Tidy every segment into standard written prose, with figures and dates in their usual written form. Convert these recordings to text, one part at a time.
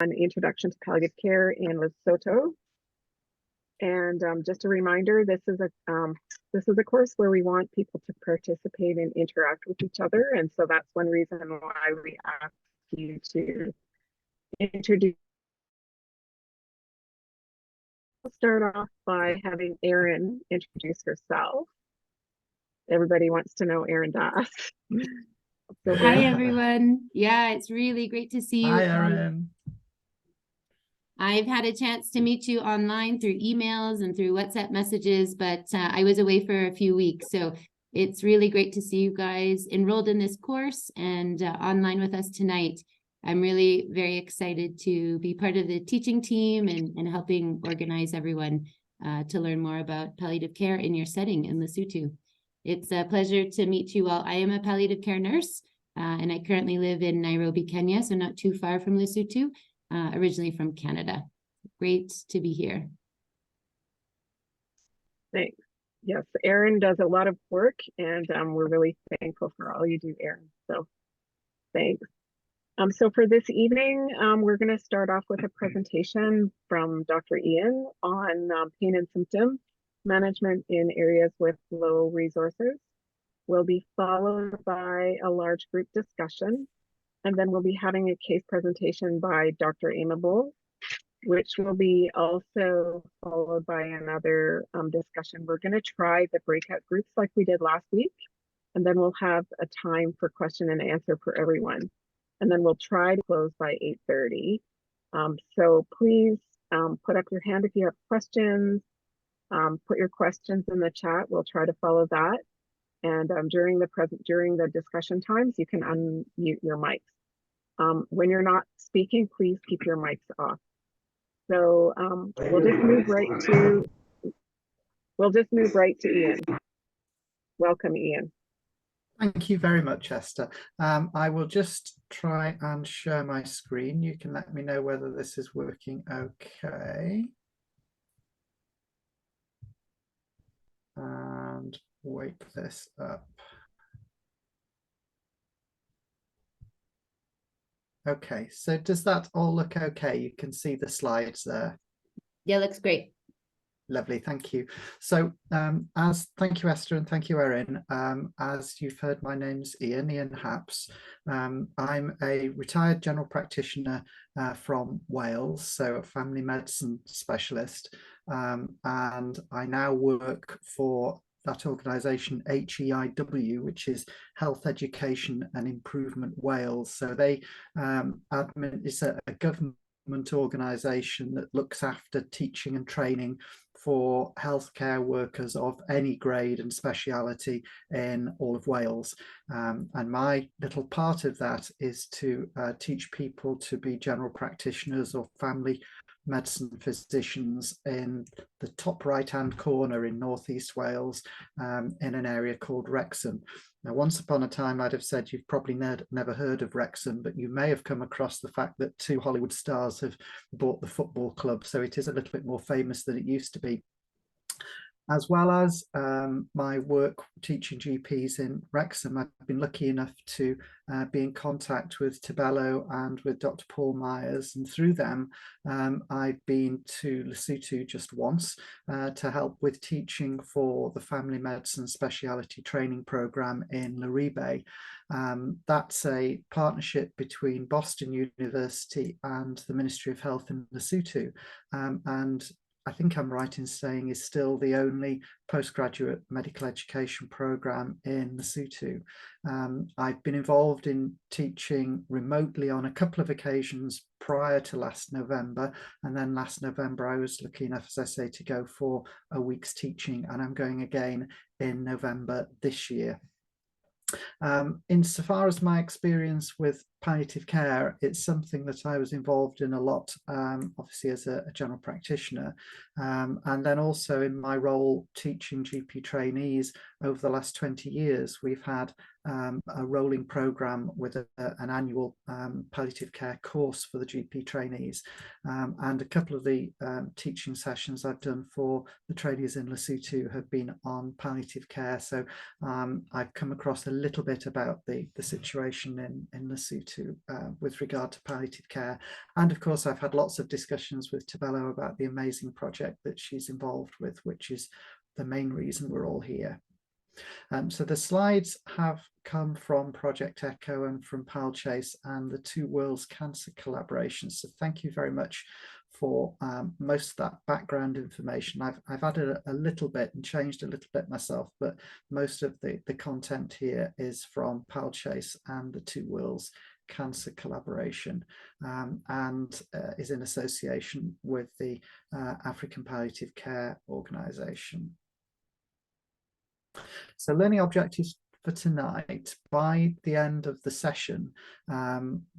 on Introduction to Palliative Care in Leostho. And just a reminder, this is a course where we want people to participate and interact with each other. And so that's one reason why we ask you to introduce. We'll start off by having Erin introduce herself. Everybody wants to know Erin Das. So hi, everyone. Yeah, it's really great to see you. Hi, Erin. I've had a chance to meet you online through emails and through WhatsApp messages, but I was away for a few weeks. So it's really great to see you guys enrolled in this course and online with us tonight. I'm really very excited to be part of the teaching team and helping organize everyone to learn more about palliative care in your setting in Lesotho. It's a pleasure to meet you all. I am a palliative care nurse, and I currently live in Nairobi, Kenya, so not too far from Lesotho. Originally from Canada. Great to be here. Thanks. Yes, Erin does a lot of work, and we're really thankful for all you do, Erin. So thanks. So for this evening, we're going to start off with a presentation from Dr. Ian on pain and symptom management in areas with low resources. We'll be followed by a large group discussion. And then we'll be having a case presentation by Dr. Aimable, which will be also followed by another discussion. We're going to try the breakout groups like we did last week, and then we'll have a time for question and answer for everyone. And then we'll try to close by 8:30. So please put up your hand if you have questions. Put your questions in the chat. We'll try to follow that. And during the discussion times, you can unmute your mics. When you're not speaking, please keep your mics off. So we'll just move right to Ian. Welcome, Ian. Thank you very much, Esther. I will just try and share my screen. You can let me know whether this is working okay. And wake this up. Okay, so does that all look okay? You can see the slides there. Yeah, looks great. Lovely, thank you. So thank you, Esther, and thank you, Erin. As you've heard, my name's Ian Happs. I'm a retired general practitioner from Wales, so a family medicine specialist, and I now work for that organisation HEIW, which is Health Education and Improvement Wales. So they it's a government organisation that looks after teaching and training for healthcare workers of any grade and speciality in all of Wales. And my little part of that is to teach people to be general practitioners or family medicine physicians in the top right-hand corner in northeast Wales, in an area called Wrexham. Now, once upon a time, I'd have said you've probably never heard of Wrexham, but you may have come across the fact that 2 Hollywood stars have bought the football club, so it is a little bit more famous than it used to be. As well as my work teaching GPs in Wrexham, I've been lucky enough to be in contact with Tabello and with Dr. Paul Myers, and through them I've been to Lesotho just once to help with teaching for the family medicine speciality training program in Laribe. That's a partnership between Boston University and the Ministry of Health in Lesotho, and I think I'm right in saying is still the only postgraduate medical education program in Lesotho. I've been involved in teaching remotely on a couple of occasions prior to last November, and then last November I was lucky enough, as I say, to go for a week's teaching, and I'm going again in November this year. Insofar as my experience with palliative care, it's something that I was involved in a lot, obviously as a general practitioner, and then also in my role teaching GP trainees over the last 20 years. We've had a rolling programme with an annual palliative care course for the GP trainees, and a couple of the teaching sessions I've done for the trainees in Lesotho have been on palliative care. So I've come across a little bit about the situation in Lesotho with regard to palliative care. And of course, I've had lots of discussions with Tabelo about the amazing project that she's involved with, which is the main reason we're all here. So the slides have come from Project ECHO and from PallCHASE and the Two Worlds Cancer collaboration. So thank you very much for most of that background information. I've added a little bit and changed a little bit myself, but most of the content here is from PallCHASE and the Two Worlds Cancer collaboration, and is in association with the African Palliative Care Organization. So learning objectives for tonight: by the end of the session,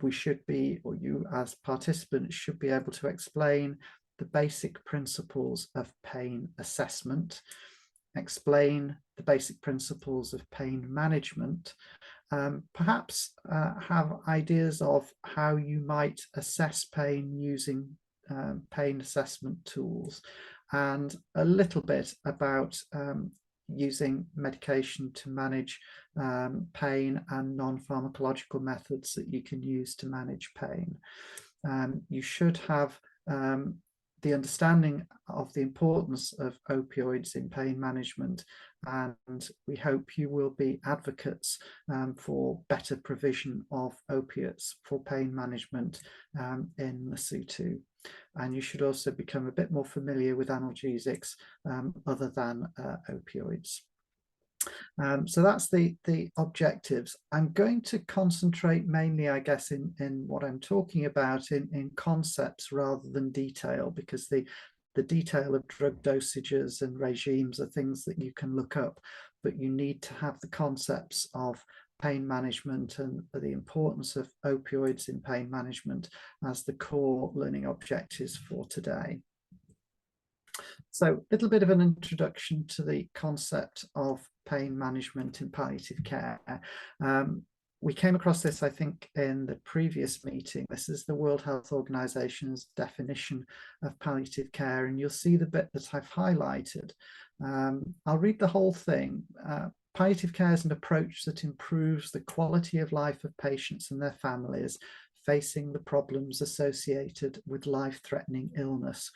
we should be, or you as participants should be able to explain the basic principles of pain assessment, explain the basic principles of pain management, perhaps have ideas of how you might assess pain using pain assessment tools, and a little bit about using medication to manage pain and non-pharmacological methods that you can use to manage pain. You should have the understanding of the importance of opioids in pain management, and we hope you will be advocates for better provision of opiates for pain management in Lesotho. And you should also become a bit more familiar with analgesics other than opioids. So that's the objectives. I'm going to concentrate mainly, I guess, in what I'm talking about in concepts rather than detail, because the detail of drug dosages and regimes are things that you can look up, but you need to have the concepts of pain management and the importance of opioids in pain management as the core learning objectives for today. So a little bit of an introduction to the concept of pain management in palliative care. We came across this, I think, in the previous meeting. This is the World Health Organization's definition of palliative care, and you'll see the bit that I've highlighted. I'll read the whole thing. Palliative care is an approach that improves the quality of life of patients and their families facing the problems associated with life-threatening illness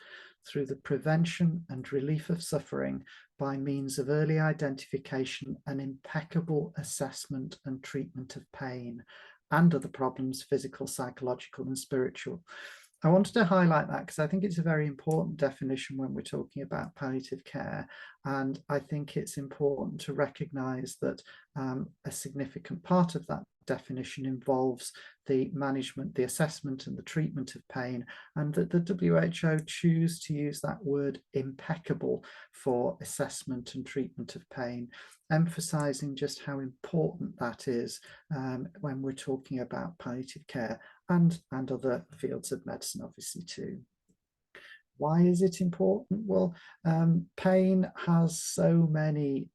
through the prevention and relief of suffering by means of early identification and impeccable assessment and treatment of pain and other problems, physical, psychological, and spiritual. I wanted to highlight that because I think it's a very important definition when we're talking about palliative care, and I think it's important to recognise that a significant part of that definition involves the management, the assessment and the treatment of pain, and that the WHO choose to use that word impeccable for assessment and treatment of pain, emphasising just how important that is when we're talking about palliative care and other fields of medicine, obviously, too. Why is it important? Well, pain has so many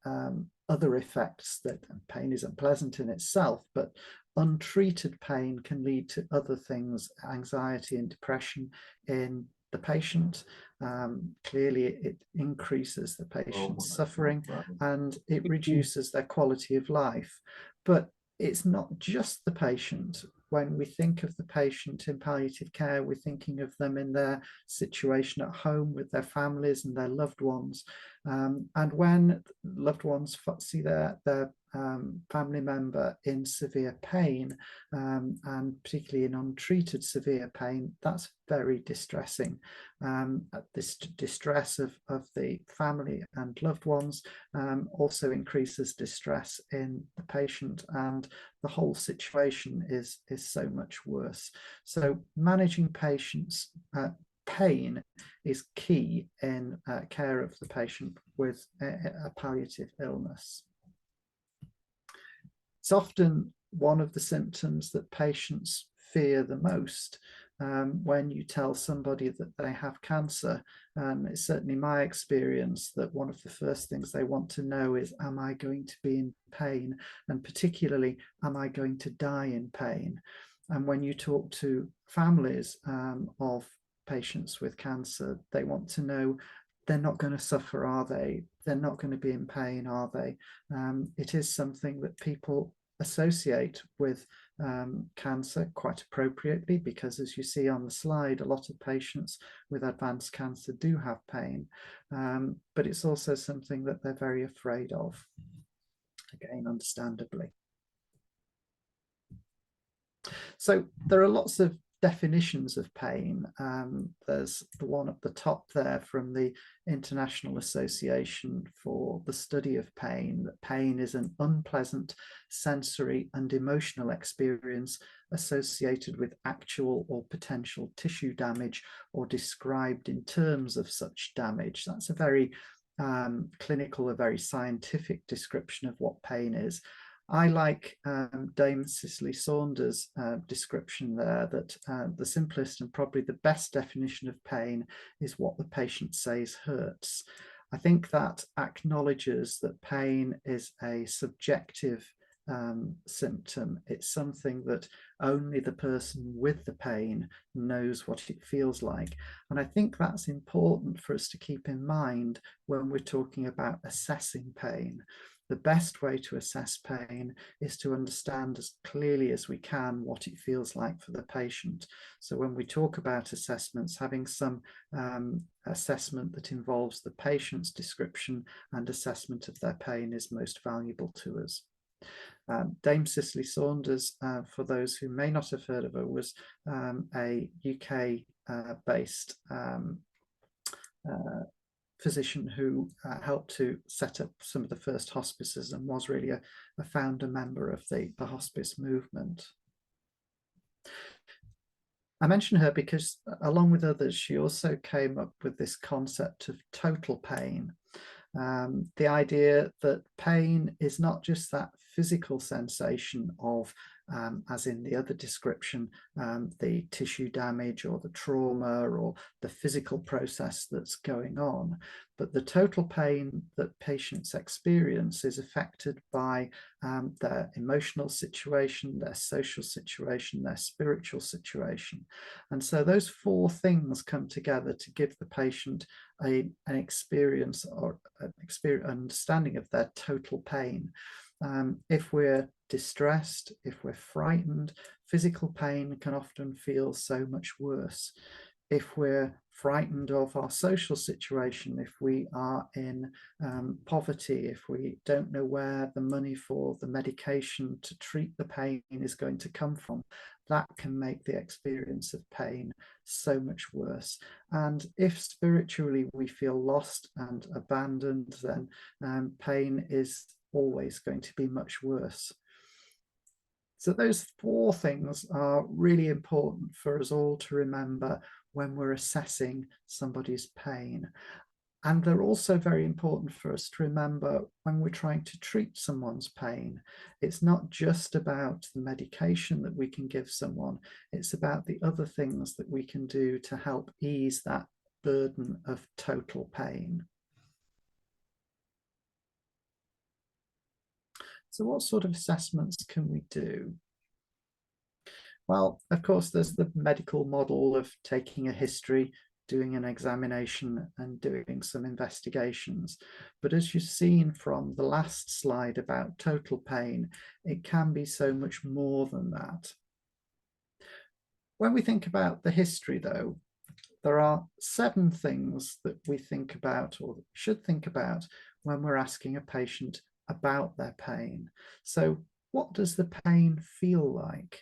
other effects. That pain is unpleasant in itself, but untreated pain can lead to other things, anxiety and depression in the patient. Clearly, it increases the patient's suffering and it reduces their quality of life. But it's not just the patient. When we think of the patient in palliative care, we're thinking of them in their situation at home with their families and their loved ones. And when loved ones see their family member in severe pain, and particularly in untreated severe pain, that's very distressing. This distress of the family and loved ones also increases distress in the patient, and the whole situation is so much worse. So managing patients' pain is key in care of the patient with a palliative illness. It's often one of the symptoms that patients fear the most, when you tell somebody that they have cancer. It's certainly my experience that one of the first things they want to know is, am I going to be in pain? And particularly, am I going to die in pain? And when you talk to families of patients with cancer, they want to know, they're not going to suffer, are they? They're not going to be in pain, are they? It is something that people associate with cancer quite appropriately, because as you see on the slide, a lot of patients with advanced cancer do have pain, but it's also something that they're very afraid of, again, understandably. So there are lots of definitions of pain. There's the one at the top there from the International Association for the Study of Pain, that pain is an unpleasant sensory and emotional experience associated with actual or potential tissue damage or described in terms of such damage. That's a very clinical, a very scientific description of what pain is. I like Dame Cicely Saunders' description there, that the simplest and probably the best definition of pain is what the patient says hurts. I think that acknowledges that pain is a subjective symptom. It's something that only the person with the pain knows what it feels like. And I think that's important for us to keep in mind when we're talking about assessing pain. The best way to assess pain is to understand as clearly as we can what it feels like for the patient. So when we talk about assessments, having some assessment that involves the patient's description and assessment of their pain is most valuable to us. Dame Cicely Saunders, for those who may not have heard of her, was a UK-based physician who helped to set up some of the first hospices and was really a founder member of the hospice movement. I mention her because, along with others, she also came up with this concept of total pain. The idea that pain is not just that physical sensation of, as in the other description, the tissue damage or the trauma or the physical process that's going on, but the total pain that patients experience is affected by their emotional situation, their social situation, their spiritual situation. And so those four things come together to give the patient an experience or an understanding of their total pain. If we're distressed, if we're frightened, physical pain can often feel so much worse. If we're frightened of our social situation, if we are in poverty, if we don't know where the money for the medication to treat the pain is going to come from, that can make the experience of pain so much worse. And if spiritually we feel lost and abandoned, then pain is always going to be much worse. So those four things are really important for us all to remember when we're assessing somebody's pain. And they're also very important for us to remember when we're trying to treat someone's pain. It's not just about the medication that we can give someone, it's about the other things that we can do to help ease that burden of total pain. So what sort of assessments can we do? Well, of course, there's the medical model of taking a history, doing an examination and doing some investigations. But as you've seen from the last slide about total pain, it can be so much more than that. When we think about the history, though, there are 7 things that we think about or should think about when we're asking a patient about their pain. So what does the pain feel like?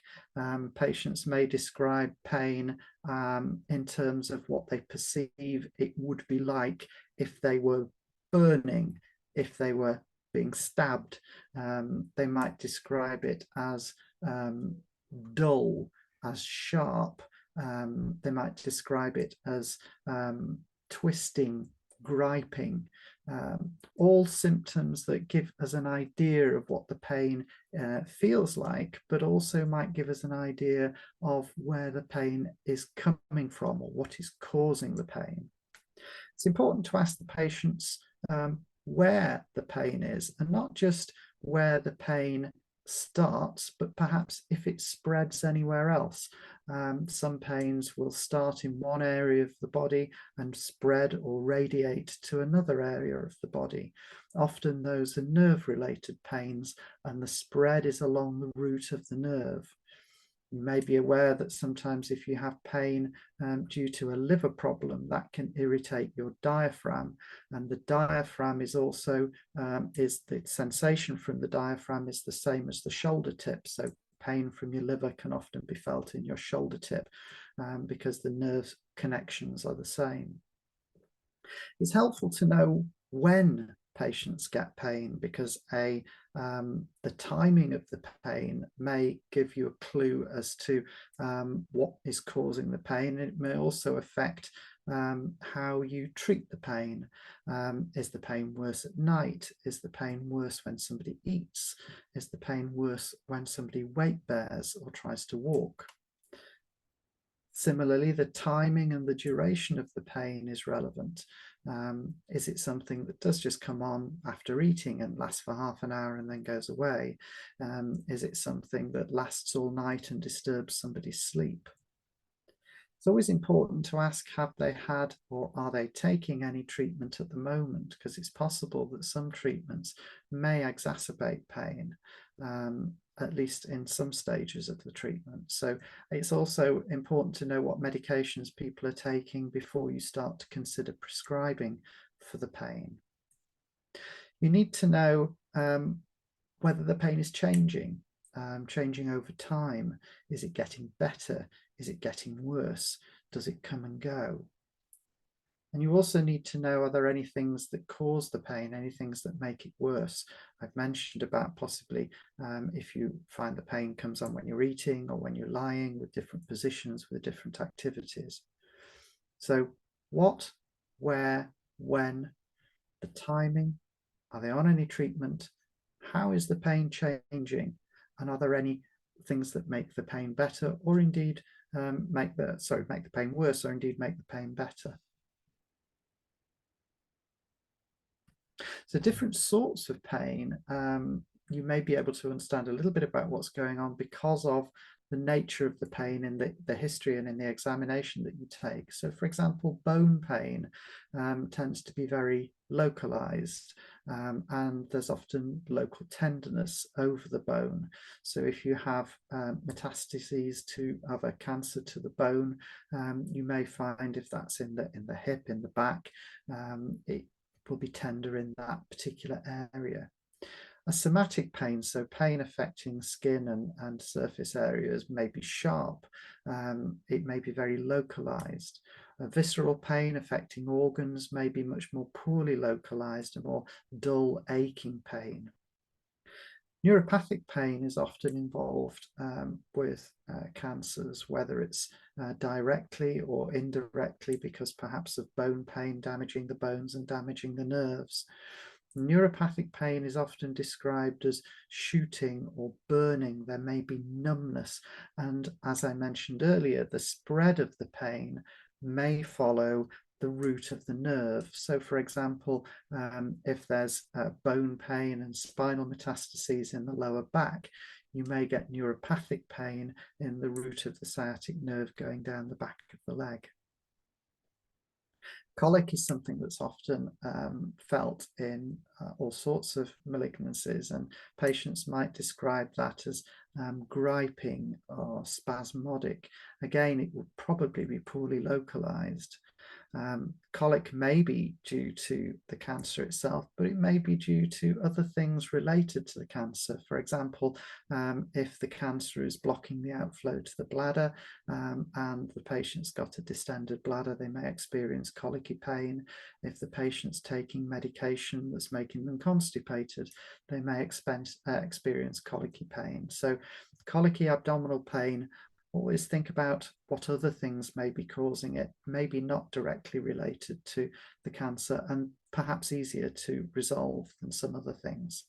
Patients may describe pain in terms of what they perceive it would be like if they were burning, if they were being stabbed. They might describe it as dull, as sharp. They might describe it as twisting, griping, all symptoms that give us an idea of what the pain feels like, but also might give us an idea of where the pain is coming from or what is causing the pain. It's important to ask the patients where the pain is, and not just where the pain starts, but perhaps if it spreads anywhere else. Some pains will start in one area of the body and spread or radiate to another area of the body. Often those are nerve-related pains, and the spread is along the root of the nerve. You may be aware that sometimes if you have pain due to a liver problem, that can irritate your diaphragm, and the diaphragm is also, the sensation from the diaphragm is the same as the shoulder tip. So pain from your liver can often be felt in your shoulder tip because the nerve connections are the same. It's helpful to know when patients get pain, because the timing of the pain may give you a clue as to what is causing the pain. It may also affect how you treat the pain. Is the pain worse at night? Is the pain worse when somebody eats? Is the pain worse when somebody weight bears or tries to walk? Similarly, the timing and the duration of the pain is relevant. Is it something that does just come on after eating and lasts for half an hour and then goes away? Is it something that lasts all night and disturbs somebody's sleep? It's always important to ask, have they had or are they taking any treatment at the moment? Because it's possible that some treatments may exacerbate pain, at least in some stages of the treatment. So it's also important to know what medications people are taking before you start to consider prescribing for the pain. You need to know whether the pain is changing over time. Is it getting better? Is it getting worse? Does it come and go? And you also need to know, are there any things that cause the pain, any things that make it worse? I've mentioned about possibly if you find the pain comes on when you're eating or when you're lying, with different positions, with different activities. So what, where, when, the timing, are they on any treatment? How is the pain changing? And are there any things that make the pain better, or indeed make the pain worse, or indeed make the pain better? So different sorts of pain, you may be able to understand a little bit about what's going on because of the nature of the pain in the history and in the examination that you take. So for example, bone pain tends to be very localized, and there's often local tenderness over the bone. So if you have metastases of a cancer to the bone, you may find, if that's in the hip, in the back, it will be tender in that particular area. A somatic pain, so pain affecting skin and surface areas, may be sharp. It may be very localized. A visceral pain affecting organs may be much more poorly localized, a more dull, aching pain. Neuropathic pain is often involved with cancers, whether it's directly or indirectly because perhaps of bone pain damaging the bones and damaging the nerves. Neuropathic pain is often described as shooting or burning. There may be numbness, and as I mentioned earlier, the spread of the pain may follow the root of the nerve. So for example, if there's bone pain and spinal metastases in the lower back, you may get neuropathic pain in the root of the sciatic nerve going down the back of the leg. Colic is something that's often felt in all sorts of malignancies, and patients might describe that as griping or spasmodic. Again, it would probably be poorly localized. Colic may be due to the cancer itself, but it may be due to other things related to the cancer. For example, if the cancer is blocking the outflow to the bladder and the patient's got a distended bladder, they may experience colicky pain. If the patient's taking medication that's making them constipated, they may experience colicky pain. So colicky abdominal pain always think about what other things may be causing it, maybe not directly related to the cancer, and perhaps easier to resolve than some other things.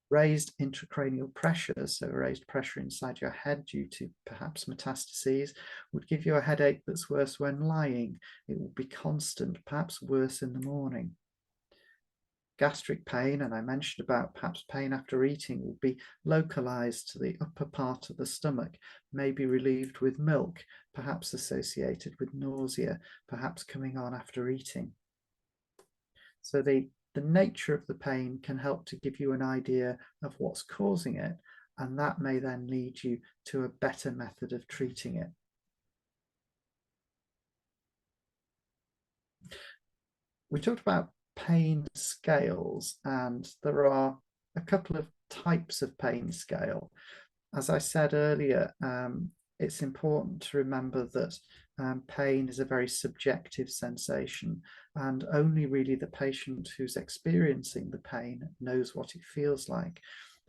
Raised intracranial pressure, so raised pressure inside your head due to perhaps metastases, would give you a headache that's worse when lying. It will be constant, perhaps worse in the morning. Gastric pain, and I mentioned about perhaps pain after eating, will be localized to the upper part of the stomach, may be relieved with milk, perhaps associated with nausea, perhaps coming on after eating. So the nature of the pain can help to give you an idea of what's causing it, and that may then lead you to a better method of treating it. We talked about pain scales, and there are a couple of types of pain scale. As I said earlier, it's important to remember that pain is a very subjective sensation, and only really the patient who's experiencing the pain knows what it feels like.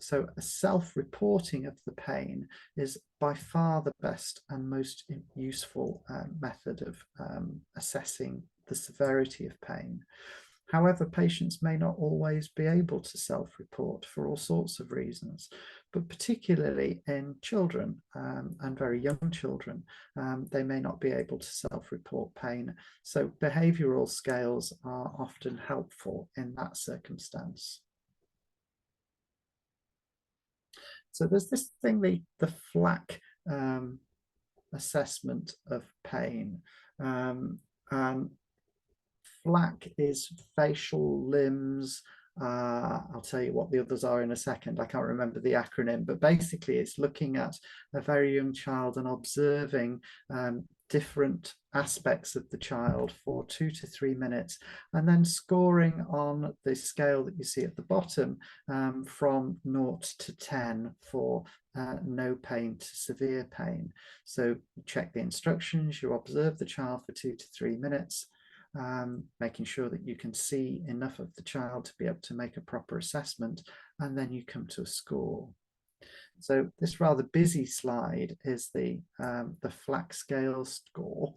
So a self-reporting of the pain is by far the best and most useful method of assessing the severity of pain. However, patients may not always be able to self-report for all sorts of reasons, but particularly in children and very young children, they may not be able to self-report pain. So behavioural scales are often helpful in that circumstance. So there's this thing, the FLAC assessment of pain. FLAC is facial, limbs. I'll tell you what the others are in a second. I can't remember the acronym, but basically it's looking at a very young child and observing different aspects of the child for 2 to 3 minutes, and then scoring on the scale that you see at the bottom from 0 to 10 for no pain to severe pain. So you check the instructions, you observe the child for 2 to 3 minutes, making sure that you can see enough of the child to be able to make a proper assessment, and then you come to a score. So this rather busy slide is the FLAC scale score.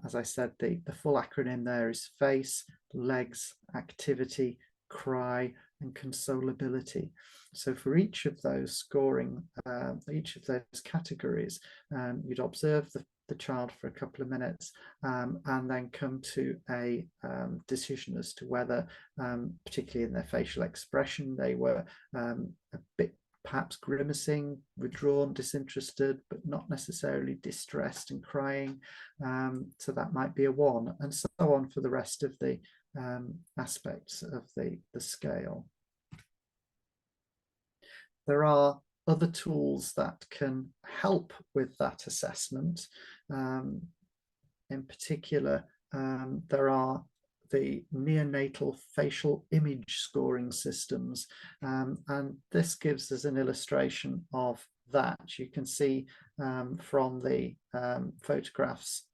As I said, the full acronym there is face, legs, activity, cry, and consolability. So for each of those scoring, each of those categories, you'd observe the child for a couple of minutes and then come to a decision as to whether, particularly in their facial expression, they were a bit perhaps grimacing, withdrawn, disinterested, but not necessarily distressed and crying. So that might be a 1, and so on for the rest of the aspects of the scale. There are other tools that can help with that assessment. In particular, there are the neonatal facial image scoring systems, and this gives us an illustration of that. You can see from the photographs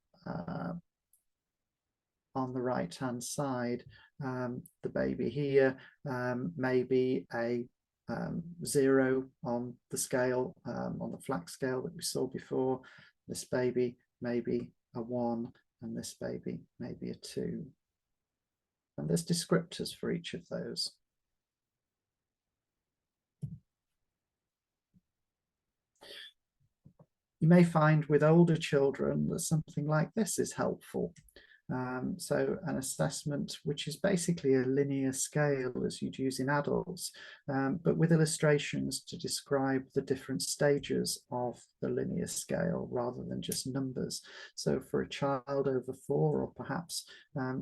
on the right hand side, the baby here may be a 0 on the scale, on the FLAC scale that we saw before. This baby may be a 1, and this baby may be a 2. And there's descriptors for each of those. You may find with older children that something like this is helpful. So an assessment which is basically a linear scale as you'd use in adults, but with illustrations to describe the different stages of the linear scale rather than just numbers. So for a child over 4, or perhaps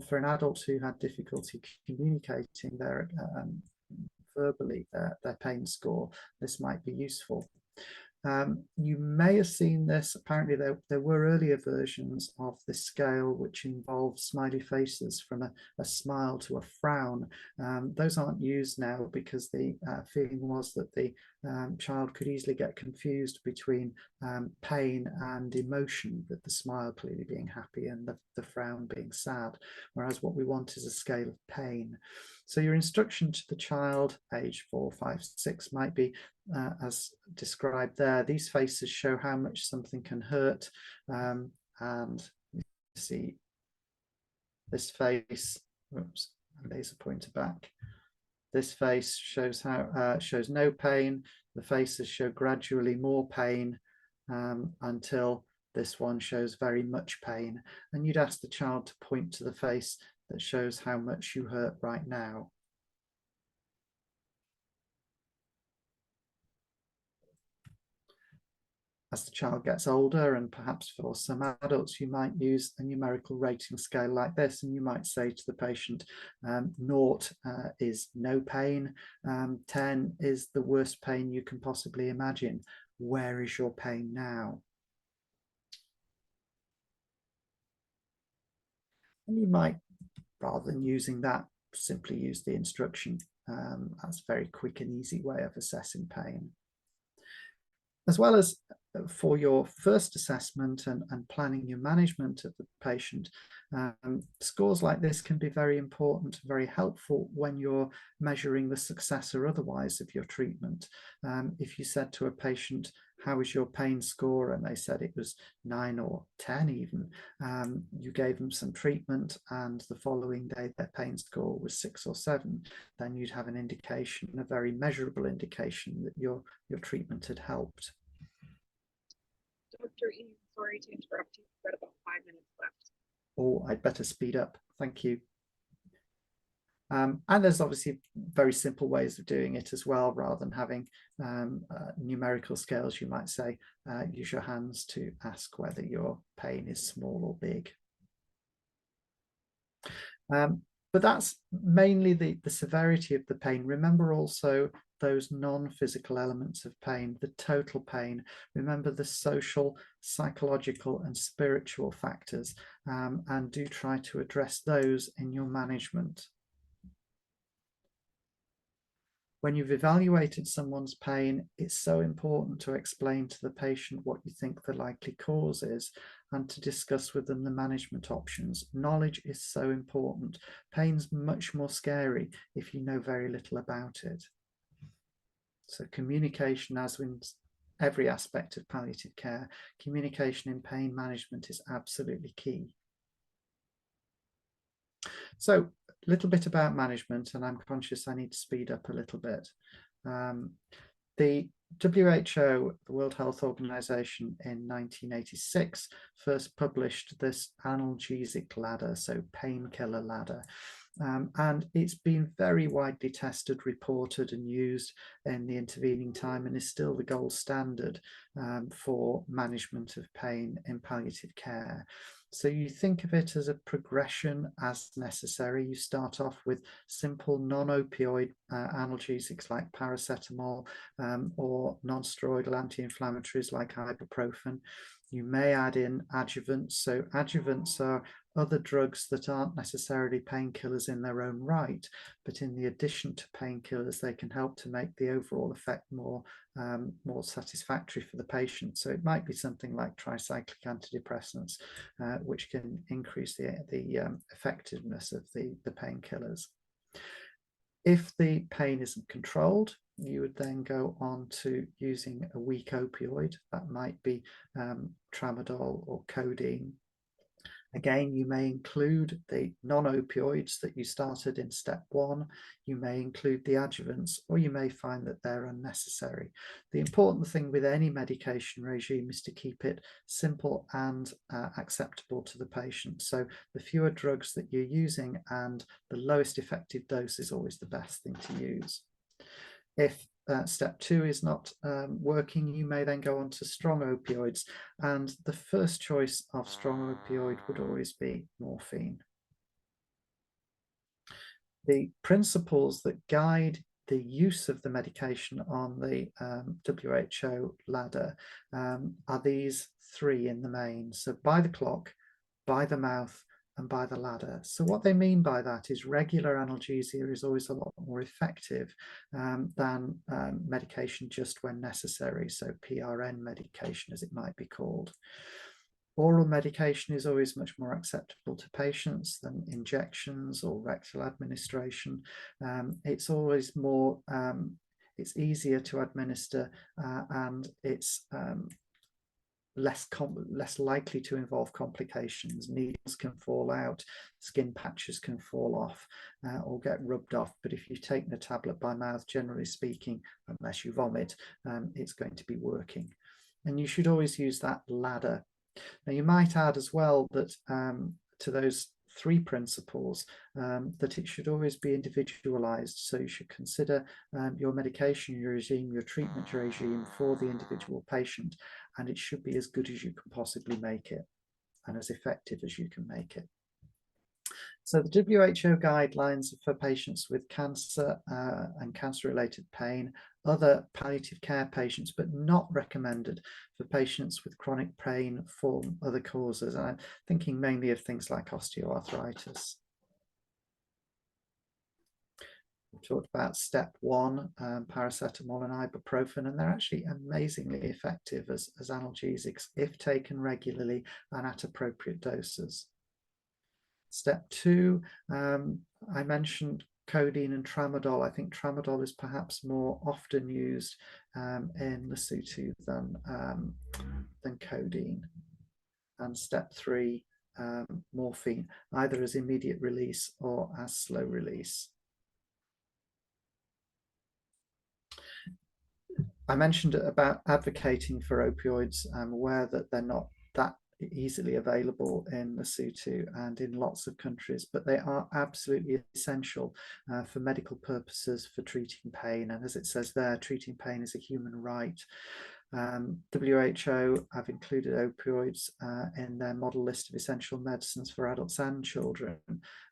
for an adult who had difficulty communicating their verbally their pain score, this might be useful. You may have seen this. Apparently there were earlier versions of this scale which involved smiley faces from a smile to a frown. Those aren't used now because the feeling was that the child could easily get confused between pain and emotion, with the smile clearly being happy and the frown being sad, whereas what we want is a scale of pain. So your instruction to the child, age 4, 5, 6, might be, as described there. These faces show how much something can hurt, and you see this face, oops, laser pointer back. This face shows how shows no pain. The faces show gradually more pain until this one shows very much pain. And you'd ask the child to point to the face that shows how much you hurt right now. As the child gets older, and perhaps for some adults, you might use a numerical rating scale like this, and you might say to the patient, 0 is no pain, 10 is the worst pain you can possibly imagine. Where is your pain now? And you might, rather than using that, simply use the instruction. That's a very quick and easy way of assessing pain. As well as for your first assessment and planning your management of the patient, scores like this can be very important, very helpful when you're measuring the success or otherwise of your treatment. If you said to a patient, how was your pain score? And they said it was 9 or 10 even. You gave them some treatment and the following day their pain score was 6 or 7. Then you'd have an indication, a very measurable indication that your treatment had helped. Dr. E, sorry to interrupt you. We've got about 5 minutes left. Oh, I'd better speed up. Thank you. And there's obviously very simple ways of doing it as well, rather than having numerical scales. You might say, use your hands to ask whether your pain is small or big. But that's mainly the severity of the pain. Remember also those non-physical elements of pain, the total pain. Remember the social, psychological and spiritual factors, and do try to address those in your management. When you've evaluated someone's pain, it's so important to explain to the patient what you think the likely cause is and to discuss with them the management options. Knowledge is so important. Pain's much more scary if you know very little about it. So communication, as in every aspect of palliative care, communication in pain management is absolutely key. So a little bit about management, and I'm conscious I need to speed up a little bit. The WHO, the World Health Organization, in 1986 first published this analgesic ladder, so painkiller ladder. And it's been very widely tested, reported and used in the intervening time, and is still the gold standard for management of pain in palliative care. So you think of it as a progression as necessary. You start off with simple non-opioid analgesics like paracetamol or non-steroidal anti-inflammatories like ibuprofen. You may add in adjuvants. So adjuvants are other drugs that aren't necessarily painkillers in their own right, but in the addition to painkillers, they can help to make the overall effect more satisfactory for the patient. So it might be something like tricyclic antidepressants, which can increase the effectiveness of the painkillers. If the pain isn't controlled, you would then go on to using a weak opioid. That might be tramadol or codeine. Again, you may include the non-opioids that you started in step 1. You may include the adjuvants, or you may find that they're unnecessary. The important thing with any medication regime is to keep it simple and acceptable to the patient. So the fewer drugs that you're using and the lowest effective dose is always the best thing to use. If step 2 is not working, you may then go on to strong opioids, and the first choice of strong opioid would always be morphine. The principles that guide the use of the medication on the WHO ladder are these 3 in the main. So by the clock, by the mouth, and by the ladder. So what they mean by that is regular analgesia is always a lot more effective than medication just when necessary, so PRN medication as it might be called. Oral medication is always much more acceptable to patients than injections or rectal administration. It's always more it's easier to administer, and it's less likely to involve complications. Needles can fall out, skin patches can fall off or get rubbed off, but if you've taken a tablet by mouth, generally speaking, unless you vomit, it's going to be working. And you should always use that ladder. Now you might add as well that to those 3 principles, that it should always be individualized. So you should consider your medication regime, your treatment regime for the individual patient, and it should be as good as you can possibly make it and as effective as you can make it. So the WHO guidelines for patients with cancer and cancer-related pain, other palliative care patients, but not recommended for patients with chronic pain from other causes. And I'm thinking mainly of things like osteoarthritis. We talked about step 1, paracetamol and ibuprofen, and they're actually amazingly effective as analgesics if taken regularly and at appropriate doses. Step 2, I mentioned codeine and tramadol. I think tramadol is perhaps more often used in Lesotho than codeine. And step 3, morphine, either as immediate release or as slow release. I mentioned about advocating for opioids. I'm aware that they're not that easily available in Lesotho and in lots of countries, but they are absolutely essential for medical purposes, for treating pain. And as it says there, treating pain is a human right. WHO have included opioids in their model list of essential medicines for adults and children,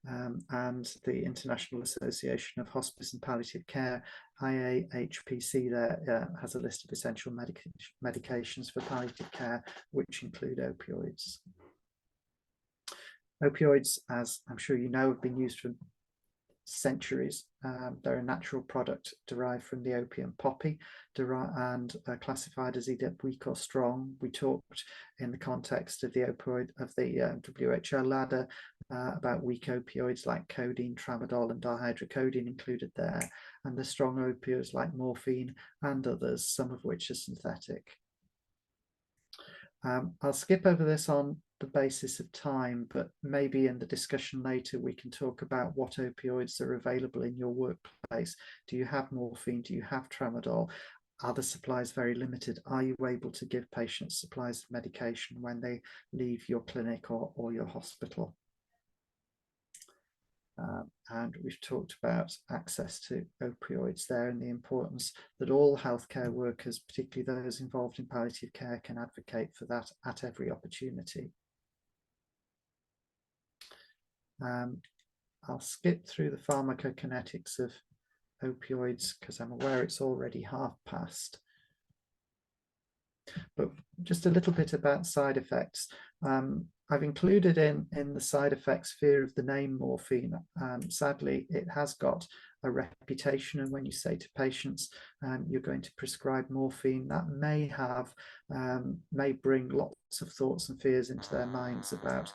and the International Association of Hospice and Palliative Care, IAHPC, there has a list of essential medications for palliative care, which include opioids. Opioids, as I'm sure you know, have been used for centuries. They're a natural product derived from the opium poppy and classified as either weak or strong. We talked in the context of the opioid of the WHO ladder about weak opioids like codeine, tramadol and dihydrocodeine included there, and the strong opioids like morphine and others, some of which are synthetic. I'll skip over this on the basis of time, but maybe in the discussion later we can talk about what opioids are available in your workplace. Do you have morphine? Do you have tramadol? Are the supplies very limited? Are you able to give patients supplies of medication when they leave your clinic or your hospital? And we've talked about access to opioids there and the importance that all healthcare workers, particularly those involved in palliative care, can advocate for that at every opportunity. I'll skip through the pharmacokinetics of opioids because I'm aware it's already past. But just a little bit about side effects. I've included in the side effects fear of the name morphine. Sadly, it has got a reputation, and when you say to patients you're going to prescribe morphine, that may bring lots of thoughts and fears into their minds about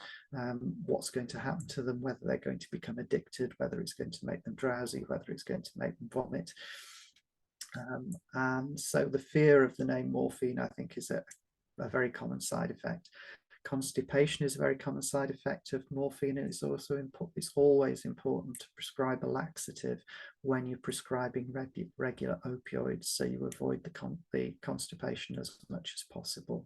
what's going to happen to them, whether they're going to become addicted, whether it's going to make them drowsy, whether it's going to make them vomit. And so the fear of the name morphine, I think, is a very common side effect. Constipation is a very common side effect of morphine, and it's also it's always important to prescribe a laxative when you're prescribing regular opioids, so you avoid the constipation as much as possible.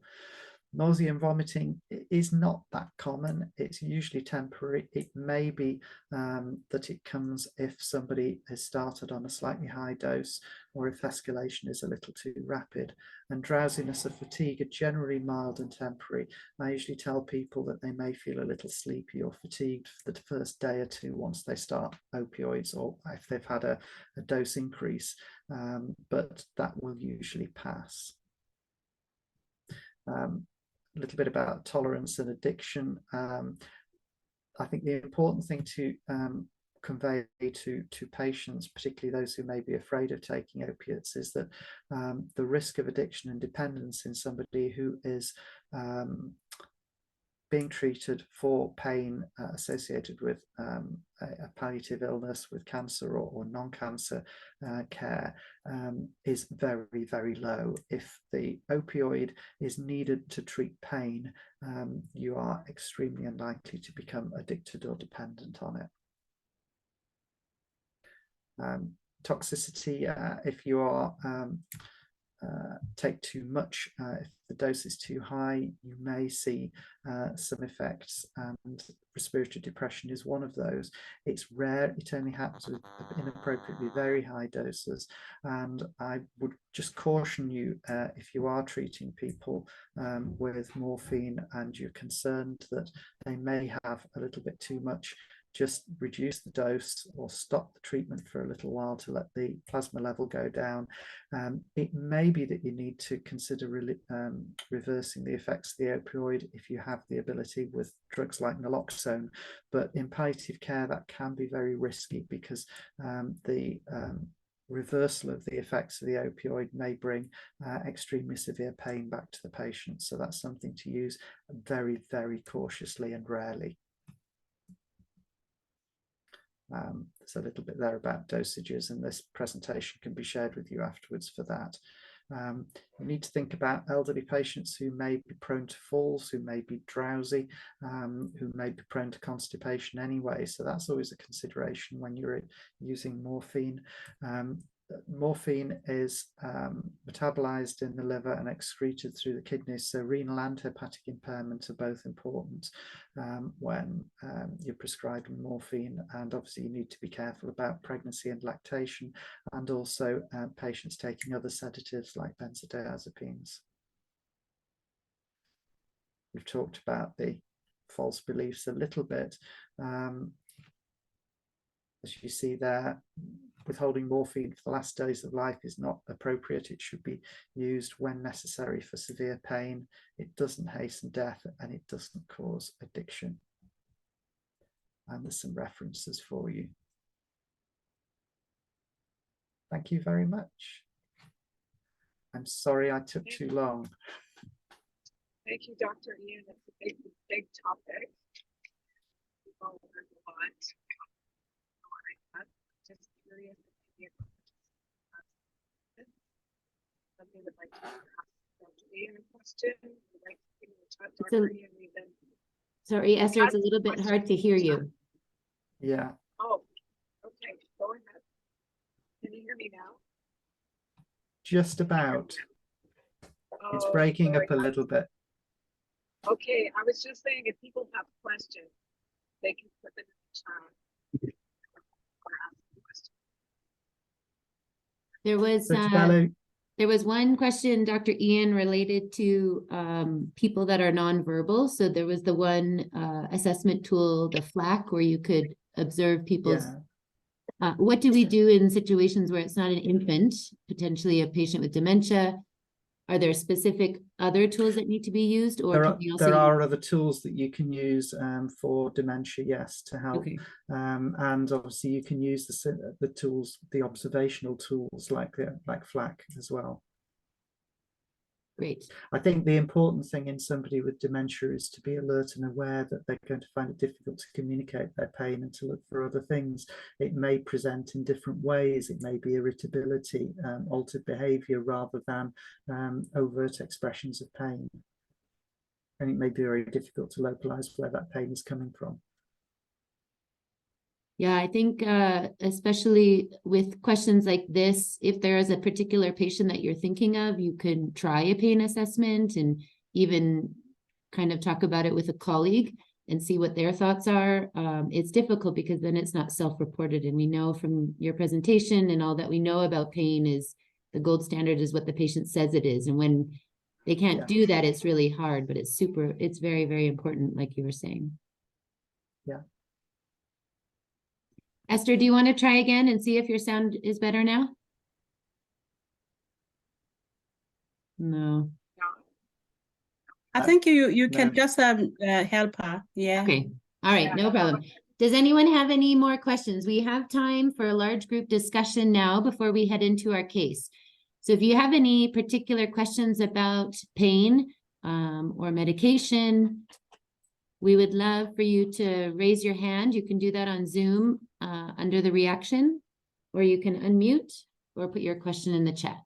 Nausea and vomiting is not that common. It's usually temporary. It may be that it comes if somebody has started on a slightly high dose or if escalation is a little too rapid. And drowsiness or fatigue are generally mild and temporary. I usually tell people that they may feel a little sleepy or fatigued for the first day or two once they start opioids, or if they've had a dose increase, but that will usually pass. A little bit about tolerance and addiction. I think the important thing to convey to patients, particularly those who may be afraid of taking opiates, is that the risk of addiction and dependence in somebody who is being treated for pain associated with a palliative illness, with cancer or non-cancer care, is very, very low. If the opioid is needed to treat pain, you are extremely unlikely to become addicted or dependent on it. Toxicity, if you are take too much, if the dose is too high, you may see some effects, and respiratory depression is one of those. It's rare, it only happens with inappropriately very high doses, and I would just caution you, if you are treating people with morphine and you're concerned that they may have a little bit too much, just reduce the dose or stop the treatment for a little while to let the plasma level go down. It may be that you need to consider reversing the effects of the opioid if you have the ability with drugs like naloxone, but in palliative care that can be very risky, because the reversal of the effects of the opioid may bring extremely severe pain back to the patient. So that's something to use very, very cautiously and rarely. There's a little bit there about dosages, and this presentation can be shared with you afterwards for that. You need to think about elderly patients who may be prone to falls, who may be drowsy, who may be prone to constipation anyway. So that's always a consideration when you're using morphine. Morphine is metabolized in the liver and excreted through the kidneys, so renal and hepatic impairment are both important when you're prescribing morphine. And obviously you need to be careful about pregnancy and lactation, and also patients taking other sedatives like benzodiazepines. We've talked about the false beliefs a little bit. As you see there, withholding morphine for the last days of life is not appropriate. It should be used when necessary for severe pain. It doesn't hasten death, and it doesn't cause addiction. And there's some references for you. Thank you very much. I'm sorry I took too long. Thank you, Dr. Ian. It's a big topic. We've all learned a lot. Just curious if somebody would like to ask Dr. Ian a question. Would like to Dr. Ian, sorry, Esther, it's a little bit hard to hear you. Yeah. Oh, okay. Go ahead. Can you hear me now? Just about. It's breaking up a little bit. Okay, I was just saying, if people have questions, they can put them in the chat. There was one question, Dr. Ian, related to people that are nonverbal. So there was the one assessment tool, the FLAC, where you could observe people's. Yeah. What do we do in situations where it's not an infant, potentially a patient with dementia? Are there specific other tools that need to be used, or there are other tools that you can use for dementia, yes, to help. Okay. And obviously you can use the tools, the observational tools like FLAC as well. Great. I think the important thing in somebody with dementia is to be alert and aware that they're going to find it difficult to communicate their pain and to look for other things. It may present in different ways. It may be irritability, altered behavior, rather than overt expressions of pain. And it may be very difficult to localize where that pain is coming from. Yeah, I think especially with questions like this, if there is a particular patient that you're thinking of, you can try a pain assessment and even kind of talk about it with a colleague and see what their thoughts are. It's difficult because then it's not self-reported, and we know from your presentation and all that we know about pain is the gold standard is what the patient says it is. And when they can't do that, it's really hard, but it's very, very important, like you were saying. Yeah. Esther, do you want to try again and see if your sound is better now? No. I think you can just help her. Yeah. Okay. All right. No problem. Does anyone have any more questions? We have time for a large group discussion now before we head into our case. So if you have any particular questions about pain or medication, we would love for you to raise your hand. You can do that on Zoom under the reaction, or you can unmute or put your question in the chat.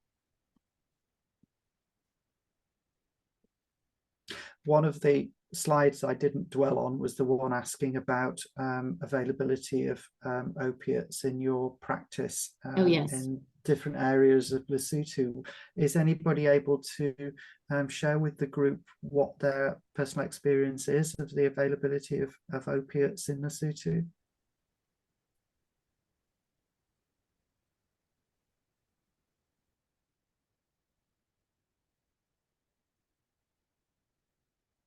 One of the slides I didn't dwell on was the one asking about availability of opiates in your practice Oh, yes. in different areas of Lesotho. Is anybody able to share with the group what their personal experience is of the availability of opiates in Lesotho?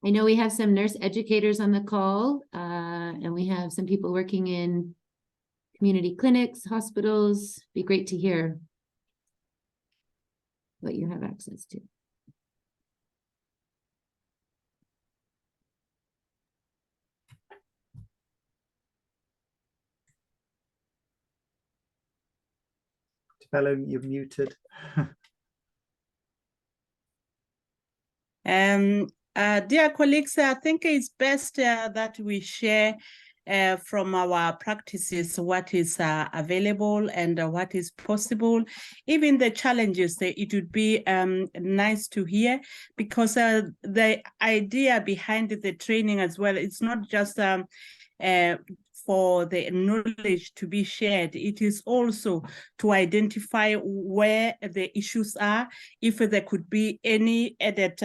I know we have some nurse educators on the call, and we have some people working in community clinics, hospitals. Be great to hear what you have access to. Bello, you're muted. Dear colleagues, I think it's best that we share from our practices what is available and what is possible. Even the challenges, it would be nice to hear, because the idea behind the training as well, it's not just for the knowledge to be shared. It is also to identify where the issues are, if there could be any added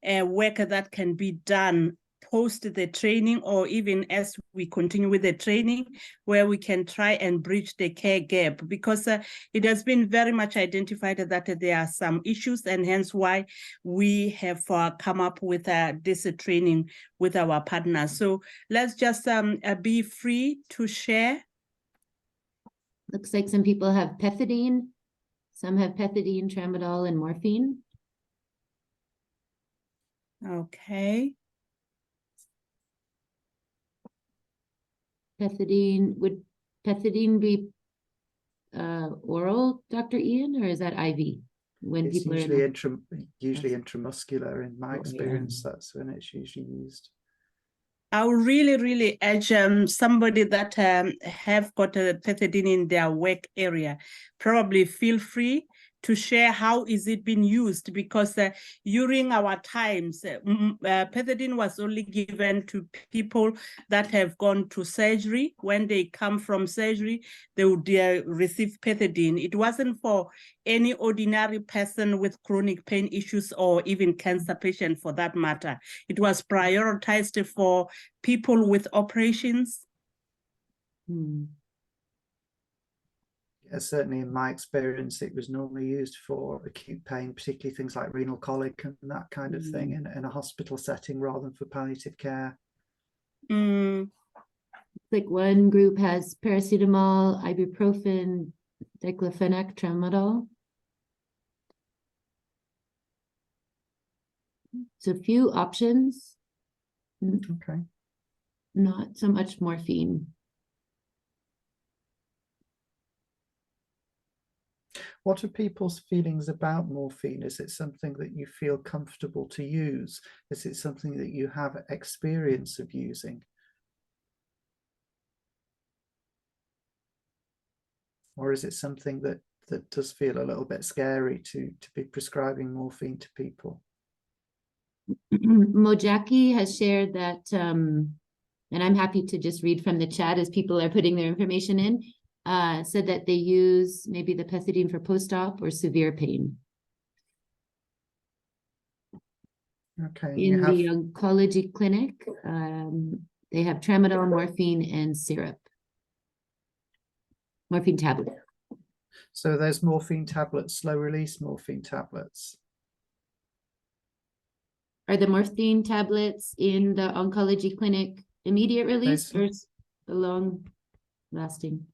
work that can be done post the training, or even as we continue with the training, where we can try and bridge the care gap, because it has been very much identified that there are some issues, and hence why we have come up with this training with our partners. So let's just be free to share. Looks like some people have pethidine, some have pethidine, tramadol, and morphine. Okay. Pethidine, would pethidine be oral, Dr. Ian, or is that IV? When It's people usually are usually intramuscular in my Oh, yeah. experience. That's when it's usually used. I would really urge somebody that have got a pethidine in their work area, probably feel free to share how is it being used, because during our times, pethidine was only given to people that have gone to surgery. When they come from surgery, they would receive pethidine. It wasn't for any ordinary person with chronic pain issues, or even cancer patient for that matter. It was prioritized for people with operations. Yeah, certainly in my experience, it was normally used for acute pain, particularly things like renal colic and that kind of thing in a hospital setting rather than for palliative care. Like one group has paracetamol, ibuprofen, diclofenac, tramadol. So few options. Okay. Not so much morphine. What are people's feelings about morphine? Is it something that you feel comfortable to use? Is it something that you have experience of using? Or is it something that does feel a little bit scary to be prescribing morphine to people? Mojaki has shared that, and I'm happy to just read from the chat as people are putting their information in, said that they use maybe the pethidine for post-op or severe pain. Okay. In the oncology clinic, they have tramadol, morphine, and syrup. Morphine tablet. So there's morphine tablets, slow release morphine tablets. Are the morphine tablets in the oncology clinic immediate release or the long lasting?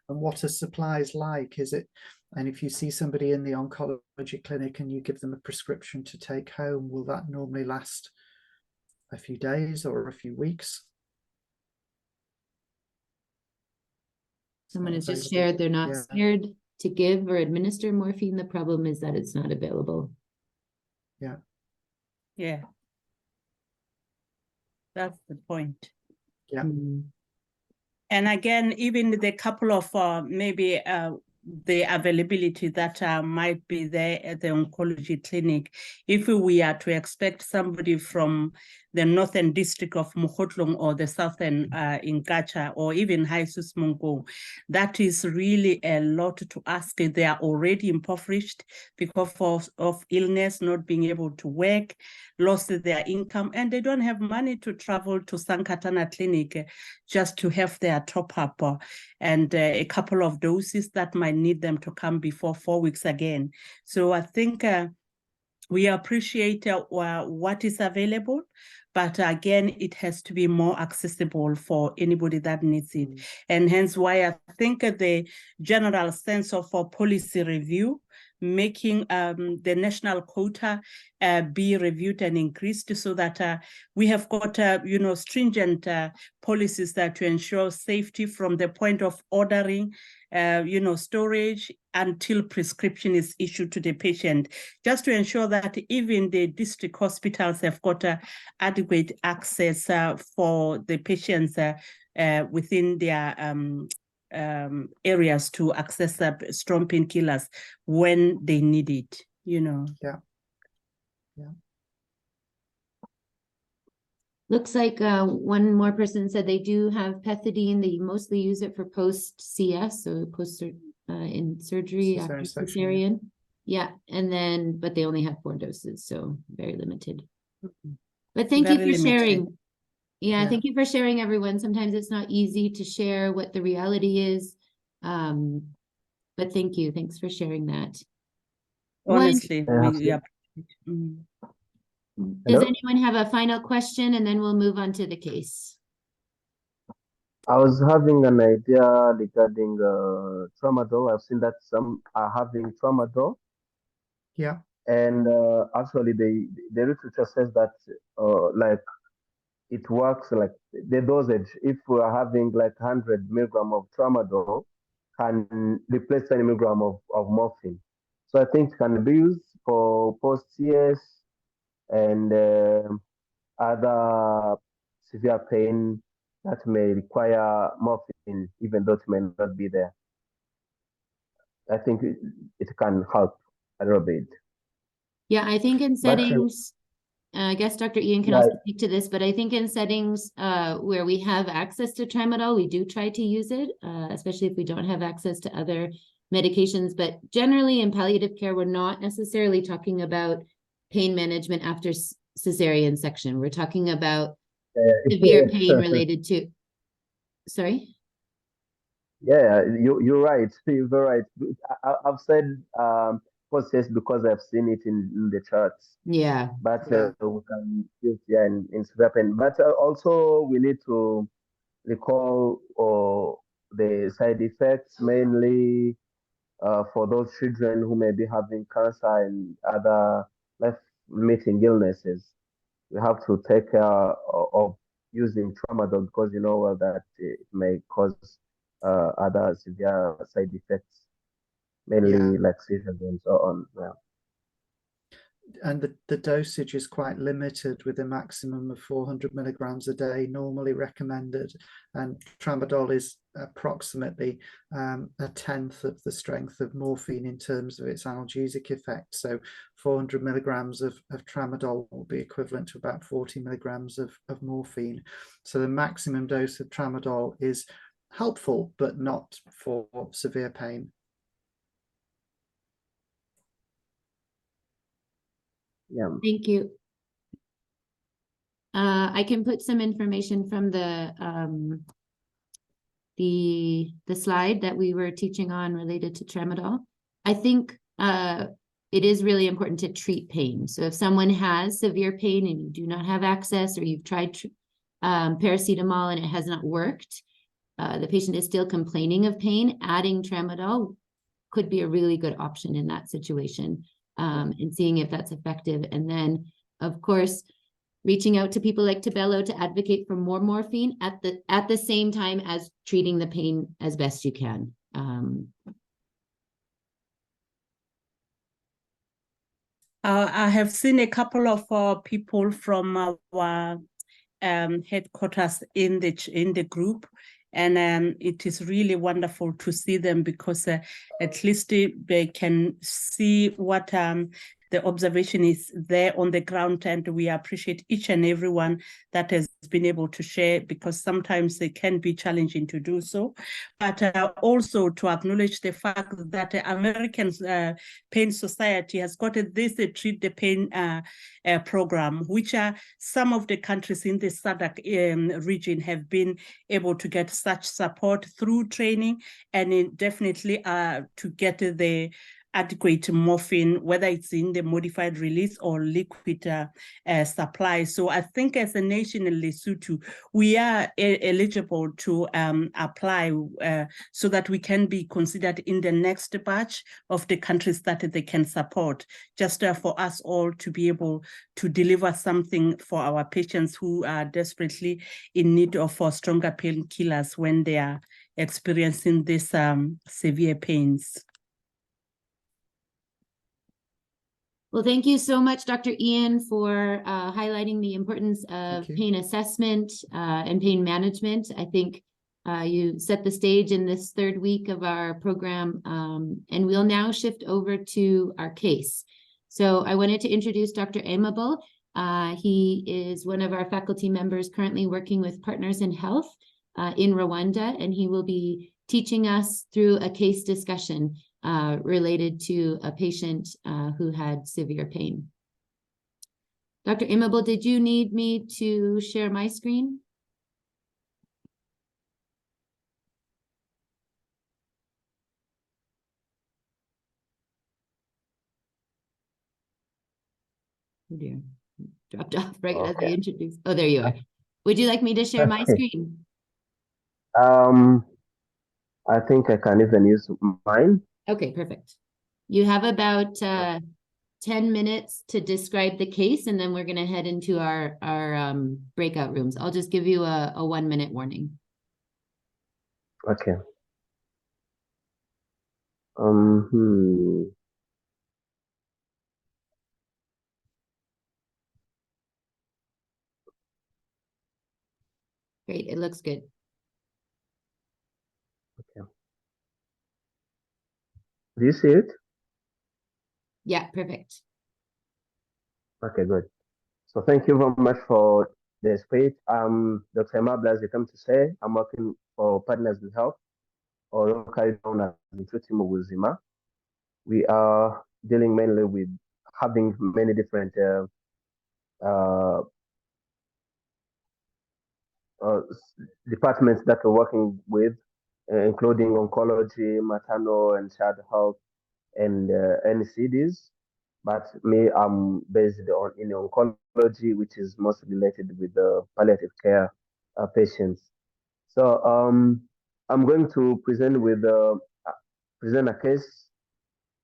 And what are supplies like? Is it, and if you see somebody in the oncology clinic and you give them a prescription to take home, will that normally last a few days or a few weeks? Someone has just shared they're not scared to give or administer morphine. The problem is that it's not available. Yeah. That's the point. Yeah. And again, even the couple of maybe the availability that might be there at the oncology clinic, if we are to expect somebody from the northern district of Mokotlong or the southern Ingacha or even Haisus Mungo, that is really a lot to ask. They are already impoverished because of illness, not being able to work, lost their income, and they don't have money to travel to Sankatana Clinic just to have their top up and a couple of doses that might need them to come before 4 weeks again. So I think we appreciate what is available, but again, it has to be more accessible for anybody that needs it. And hence why I think the general sense of policy review, making the national quota be reviewed and increased so that we have got, stringent policies that to ensure safety from the point of ordering, storage until prescription is issued to the patient, just to ensure that even the district hospitals have got adequate access for the patients within their areas to access strong painkillers when they need it, Yeah. Looks like one more person said they do have pethidine. They mostly use it for post-CS, so post in surgery after Cesarean section, cesarean. Yeah, and then, but they only have 4 doses, so very limited. But thank you Very for limited. sharing. Yeah, Yeah. thank you for sharing, everyone. Sometimes it's not easy to share what the reality is. But thank you. Thanks for sharing that. Honestly, Yeah. we appreciate. Does Hello? anyone have a final question? And then we'll move on to the case. I was having an idea regarding tramadol. I've seen that some are having tramadol, Yeah. and actually, the literature says that like it works like the dosage. If we are having like 100 milligram of tramadol, can replace 20 milligram of morphine. So I think it can be used for post-CS and other severe pain that may require morphine, even though it may not be there. I think it can help a little bit. Yeah, I think in But settings, I guess Dr. Ian can Yeah. also speak to this, but I think in settings where we have access to tramadol, we do try to use it, especially if we don't have access to other medications. But generally in palliative care, we're not necessarily talking about pain management after cesarean section. We're talking about severe pain related to, sorry? Yeah, you're right. You're very right. I've said process because I've seen it in the charts. Yeah, But Yeah. we can use in severe pain. But also we need to recall the side effects, mainly for those children who may be having cancer and other life-limiting illnesses. We have to take care of using tramadol because you know well that it may cause other severe side effects, mainly like seizures and so on. Yeah. And the dosage is quite limited, with a maximum of 400 milligrams a day normally recommended, and tramadol is approximately 1/10 of the strength of morphine in terms of its analgesic effect. So 400 milligrams of tramadol will be equivalent to about 40 milligrams of morphine. So the maximum dose of tramadol is helpful, but not for severe pain. Yeah. thank you. I can put some information from the slide that we were teaching on related to tramadol. I think it is really important to treat pain. So if someone has severe pain and you do not have access, or you've tried paracetamol and it has not worked, the patient is still complaining of pain, adding tramadol could be a really good option in that situation, and seeing if that's effective. And then, of course, reaching out to people like Tabello to advocate for more morphine at the same time as treating the pain as best you can. I have seen a couple of people from our headquarters in the group, and it is really wonderful to see them because at least they can see what the observation is there on the ground, and we appreciate each and everyone that has been able to share, because sometimes it can be challenging to do so, but also to acknowledge the fact that the American Pain Society has got this Treat the Pain program, which some of the countries in the SADC region have been able to get such support through training, and definitely to get the adequate morphine, whether it's in the modified release or liquid supply. So I think as a nation in Lesotho, we are eligible to apply so that we can be considered in the next batch of the countries that they can support, just for us all to be able to deliver something for our patients who are desperately in need of stronger painkillers when they are experiencing these severe pains. Well, thank you so much, Dr. Ian, for highlighting the importance of pain assessment and pain management. I think you set the stage in this third week of our program, and we'll now shift over to our case. So I wanted to introduce Dr. Aimable. He is one of our faculty members currently working with Partners in Health in Rwanda, and he will be teaching us through a case discussion related to a patient who had severe pain. Dr. Aimable, did you need me to share my screen? Oh dear, dropped off right as I introduced. Oh, there you are. Would you like me to share my screen? I think I can even use mine. Okay, perfect. You have about 10 minutes to describe the case, and then we're going to head into our breakout rooms. I'll just give you a 1-minute warning. Okay. Great, it looks good. Okay. Do you see it? Yeah, perfect. Okay, good. So thank you very much for the space. Dr. Aimable, as you come to say, I'm working for Partners in Health, or locally known as Ndayishimiye. We are dealing mainly with having many different departments that we're working with, including oncology, maternal and child health, and NCDs. But me, I'm based in oncology, which is mostly related with the palliative care patients. So I'm going to present a case.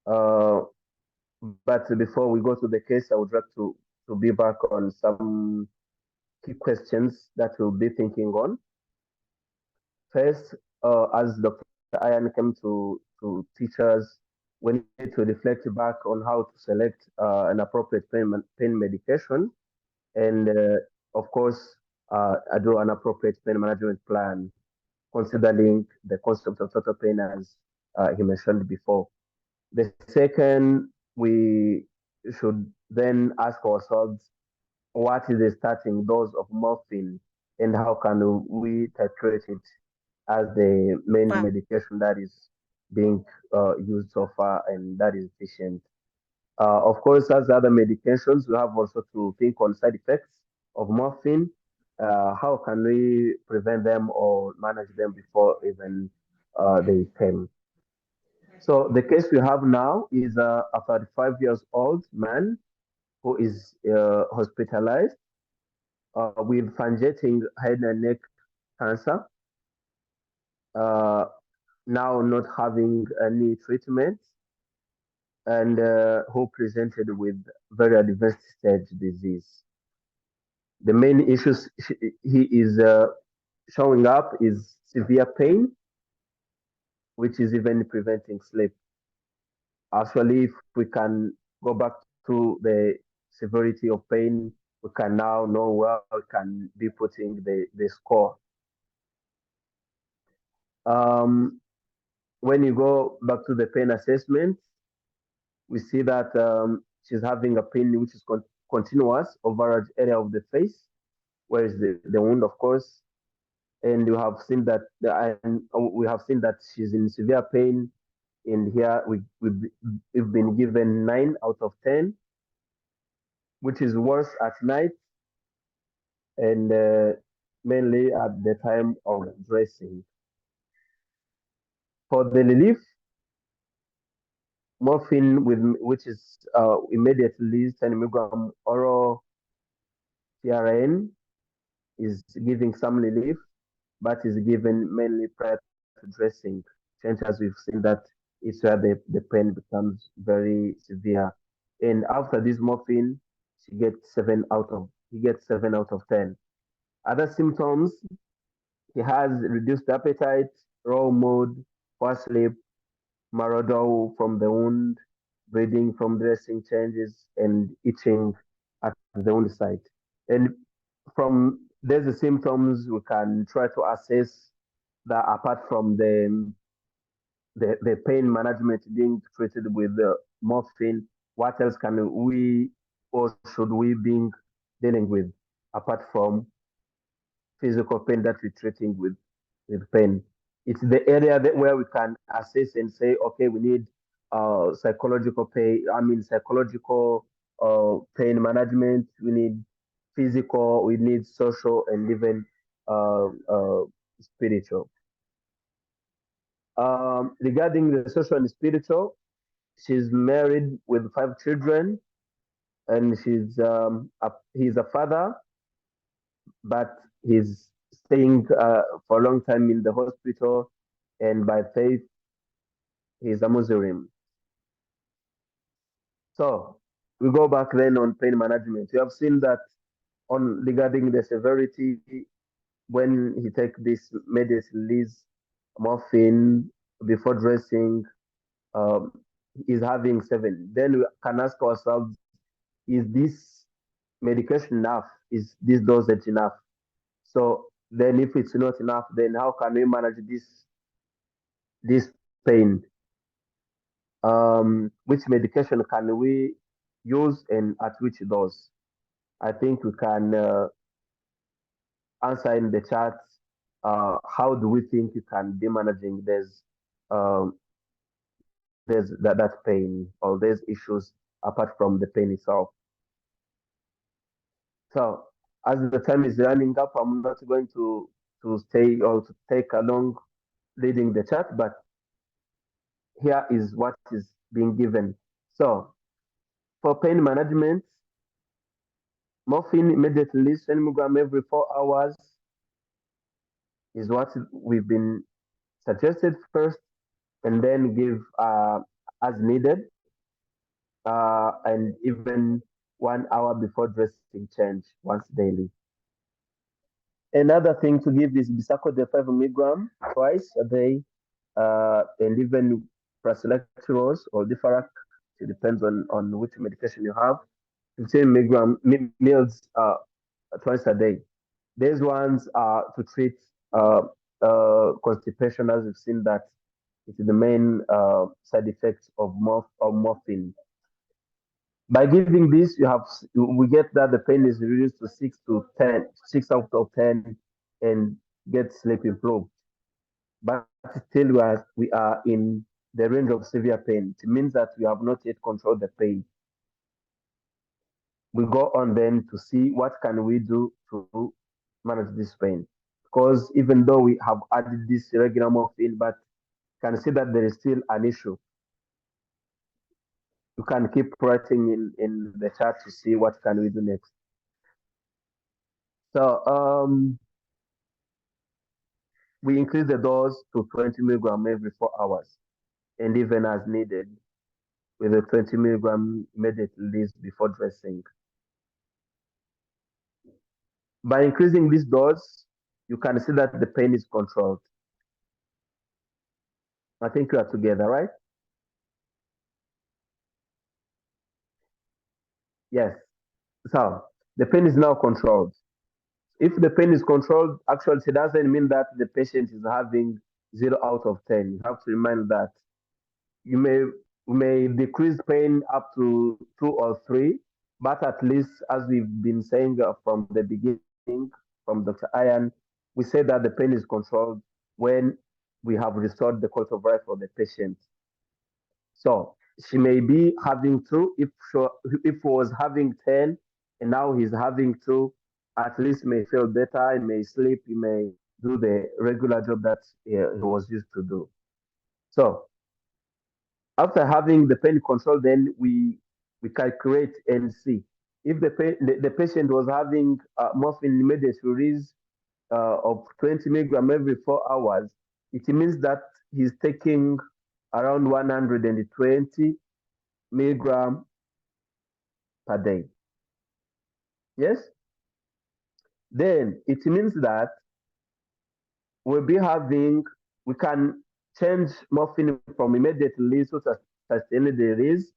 But before we go to the case, I would like to be back on some key questions that we'll be thinking on. First, as Dr. Ian came to teach us, we need to reflect back on how to select an appropriate pain medication, and of course, do an appropriate pain management plan, considering the concept of total pain as he mentioned before. The second, we should then ask ourselves, what is the starting dose of morphine, and how can we titrate it as the main medication that is being used so far and that is efficient. Of course, as other medications, we have also to think on side effects of morphine. How can we prevent them or manage them before even they came? So the case we have now is a 35 years old man who is hospitalized with phalangetic head and neck cancer. Now not having any treatment, and who presented with very advanced stage disease. The main issues he is showing up is severe pain, which is even preventing sleep. Actually, if we can go back to the severity of pain, we can now know where we can be putting the score. When you go back to the pain assessment, we see that she's having a pain which is continuous over the area of the face, where is the wound, of course. And we have seen that she's in severe pain. And here we've been given 9 out of 10, which is worse at night and mainly at the time of dressing. For the relief, morphine which is immediately 10 milligram oral PRN is giving some relief, but is given mainly prior to dressing. Since as we've seen that it's where the pain becomes very severe. And after this morphine, he gets 7 out of 10. Other symptoms, he has reduced appetite, raw mood, poor sleep, marauder from the wound, bleeding from dressing changes, and itching at the wound site. And from these symptoms, we can try to assess that apart from the pain management being treated with morphine, what else can we or should we be dealing with apart from physical pain that we're treating with pain? It's the area where we can assess and say, okay, we need psychological pain management, we need physical, we need social, and even spiritual. Regarding the social and spiritual, she's married with 5 children, and he's a father, but he's staying for a long time in the hospital, and by faith, he's a Muslim. So we go back then on pain management. You have seen that regarding the severity, when he take this immediate release morphine before dressing, is having 7. Then we can ask ourselves, is this medication enough? Is this dosage enough? So then if it's not enough, then how can we manage this pain? Which medication can we use and at which dose? I think we can answer in the chat. How do we think you can be managing that pain or there's issues apart from the pain itself? So as the time is running up, I'm not going to stay or to take along reading the chat, but here is what is being given. So for pain management, morphine immediately 10 milligram every 4 hours is what we've been suggested first, and then give as needed, and even 1 hour before dressing change once daily. Another thing to give is bisacodyl 5 milligram twice a day, and even prasilactirose or Diffarac. It depends on which medication you have. 15 milligram meals twice a day. These ones are to treat constipation, as we've seen that it's the main side effects of morphine. By giving this, we get that the pain is reduced to 6 out of 10, and get sleep improved. But still, we are in the range of severe pain. It means that we have not yet controlled the pain. We go on then to see what can we do to manage this pain. Because even though we have added this regular morphine, but can see that there is still an issue. You can keep writing in the chat to see what can we do next. So we increase the dose to 20 milligram every 4 hours, and even as needed, with a 20 milligram immediate release before dressing. By increasing this dose, you can see that the pain is controlled. I think we are together, right? Yes. So the pain is now controlled. If the pain is controlled, actually it doesn't mean that the patient is having 0 out of 10. You have to remind that you may decrease pain up to 2 or 3, but at least, as we've been saying from the beginning, from Dr. Ian, we say that the pain is controlled when we have restored the quality of life for the patient. So she may be having 2. If he was having 10 and now he's having 2, at least may feel better. He may sleep. He may do the regular job that he was used to do. So after having the pain control, then we calculate and see if the patient was having morphine immediate release of 20 milligram every 4 hours. It means that he's taking around 120 milligram per day. Yes. Then it means that we can change morphine from immediate release to sustained release,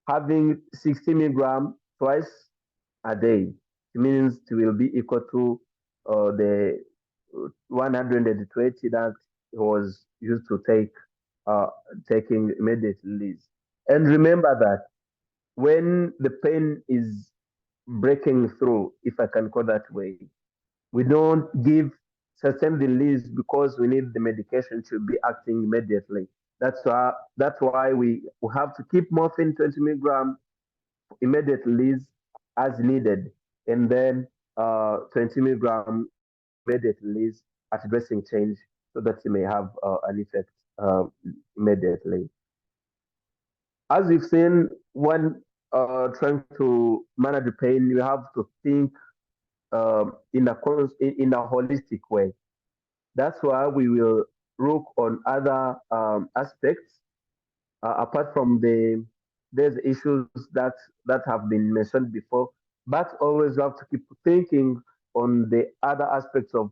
having 60 milligram twice a day. It means it will be equal to the 120 that was used to taking immediate release. And remember that when the pain is breaking through, if I can call that way, we don't give sustained release because we need the medication to be acting immediately. That's why we have to keep morphine 20 milligram immediate release as needed, and then 20 milligram immediate release at dressing change so that it may have an effect immediately. As we've seen, when trying to manage the pain, you have to think in a holistic way. That's why we will look on other aspects apart from there's issues that have been mentioned before, but always have to keep thinking on the other aspects of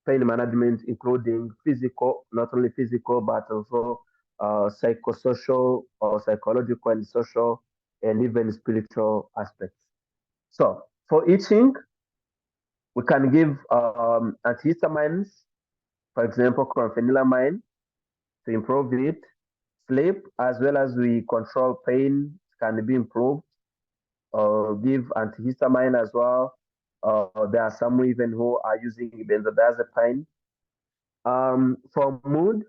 pain management, including physical, not only physical, but also psychosocial or psychological and social and even spiritual aspects. So for itching, we can give antihistamines, for example, chlorpheniramine to improve it. Sleep, as well as we control pain, can be improved. Give antihistamine as well. There are some even who are using benzodiazepine. For mood,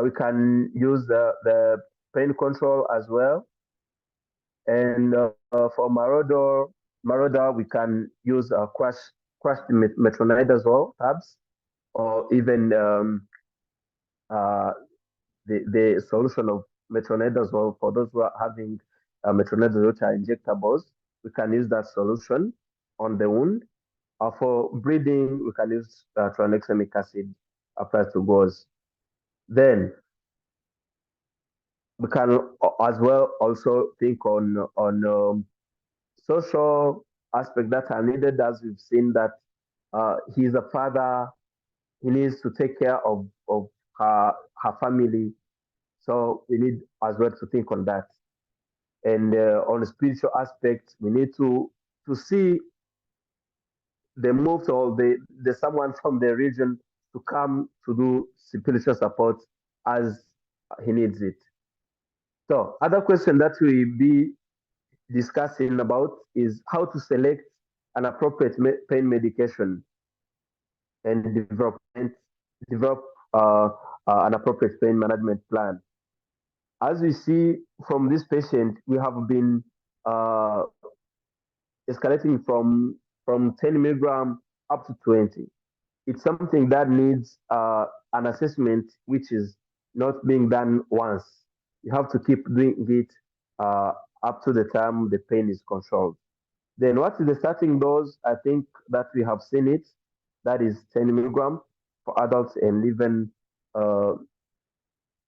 we can use the pain control as well. And for marauder, we can use crushed metronidazole tabs, or even the solution of metronidazole for those who are having metronidazole which are injectables. We can use that solution on the wound. For bleeding, we can use tranexamic acid applied to gauze. Then we can as well also think on social aspects that are needed, as we've seen that he's a father. He needs to take care of her family. So we need as well to think on that. And on the spiritual aspect, we need to see the move or the someone from the region to come to do spiritual support as he needs it. So other question that we be discussing about is how to select an appropriate pain medication and develop an appropriate pain management plan. As we see from this patient, we have been escalating from 10 milligram up to 20. It's something that needs an assessment which is not being done once. You have to keep doing it up to the time the pain is controlled. Then what is the starting dose? I think that we have seen it. That is 10 milligram for adults, and even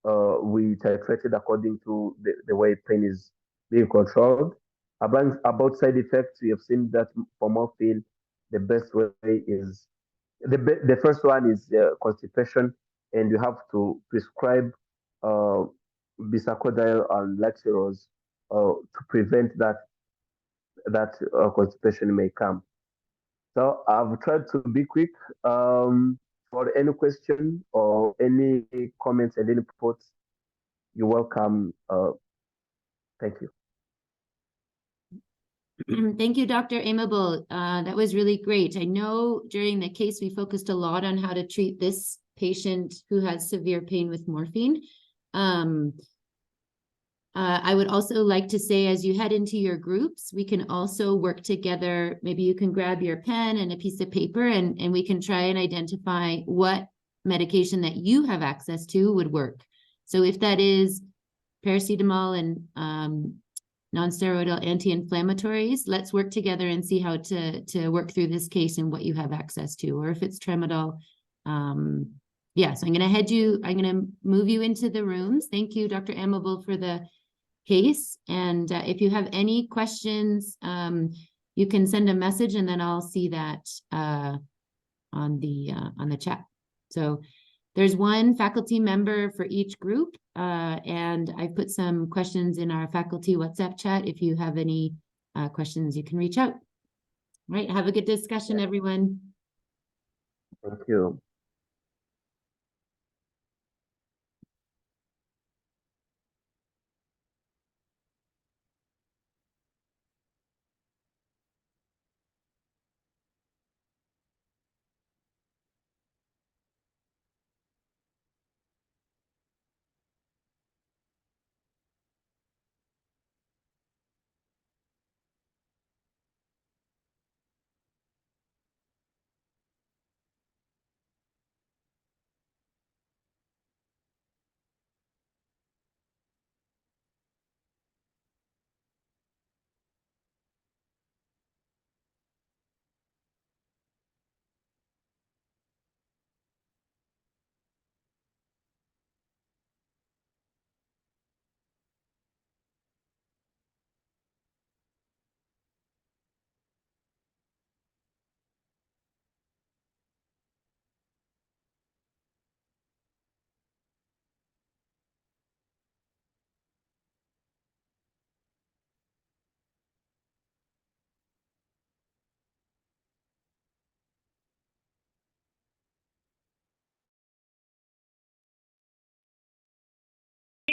we titrated according to the way pain is being controlled. About side effects, we have seen that for morphine, the best way is the first one is constipation, and you have to prescribe bisacodyl and laxerose to prevent that that constipation may come. So I've tried to be quick. For any question or any comments and inputs, you're welcome. Thank you. Thank you, Dr. Aimable. That was really great. I know during the case, we focused a lot on how to treat this patient who has severe pain with morphine. I would also like to say, as you head into your groups, we can also work together. Maybe you can grab your pen and a piece of paper, and we can try and identify what medication that you have access to would work. So if that is paracetamol and non-steroidal anti-inflammatories, let's work together and see how to work through this case and what you have access to, or if it's tramadol. Yeah, so I'm going to move you into the rooms. Thank you, Dr. Aimable, for the case. And if you have any questions, you can send a message and then I'll see that on the chat. So there's one faculty member for each group, and I've put some questions in our faculty WhatsApp chat. If you have any questions, you can reach out. All right, have a good discussion, everyone. Thank you.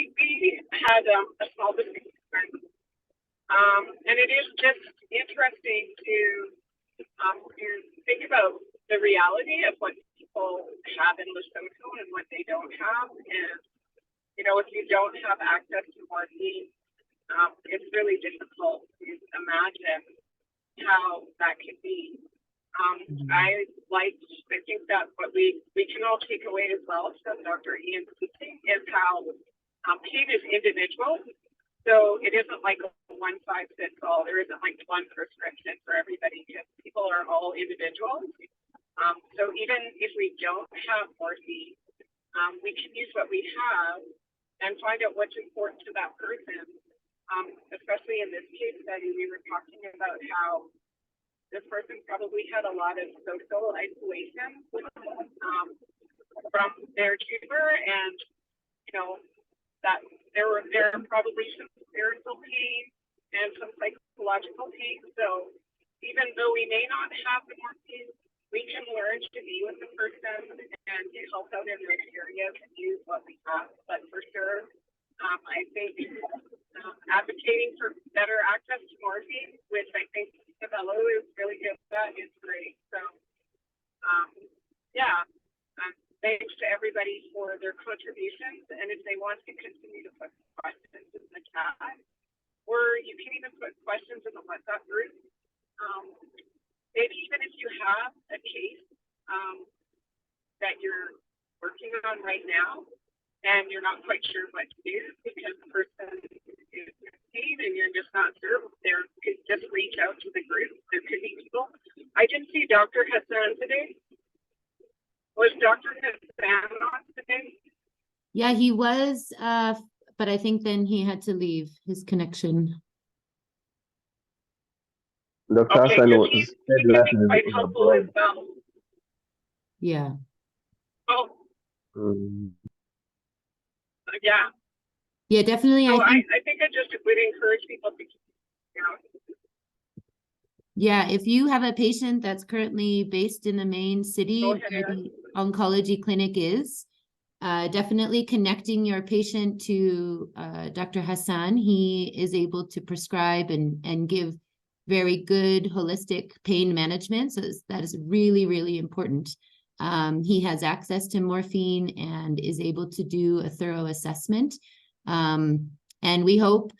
We had a small business concern, and it is just interesting to think about the reality of what people have in Leostho and what they don't have. And you know, if you don't have access to morphine, it's really difficult to imagine how that could be. I think that what we can all take away as well from Dr. Ian's teaching is how pain is individual. So it isn't like a one size fits all. There isn't like one prescription for everybody because people are all individuals. So even if we don't have morphine, we can use what we have and find out what's important to that person. Especially in this case study, we were talking about how this person probably had a lot of social isolation from their tumor, and you know that there are probably some spiritual pain and some psychological pain. So even though we may not have the morphine, we can learn to be with the person and to help out in those areas and use what we have. But for sure, I think advocating for better access to morphine, which I think Isabella is really good at, is great. So yeah, thanks to everybody for their contributions. And if they want to continue to put questions in the chat, or you can even put questions in the WhatsApp group. Maybe even if you have a case that you're working on right now, and you're not quite sure what to do because the person is in pain and you're just not sure, there could just reach out to the group. There could be people. I didn't see Dr. Hassan today. Was Dr. Hassan on today? Yeah, he was, but I think then he had to leave his connection. Dr. Okay, Hassan he's quite helpful as well. Yeah. Oh. Yeah. Yeah, definitely. So I think I just would encourage people to, you know. Yeah, if you have a patient that's currently based in the main city where the oncology clinic is, definitely connecting your patient to Dr. Hassan. He is able to prescribe and give very good holistic pain management. So that is really, really important. He has access to morphine and is able to do a thorough assessment. And we hope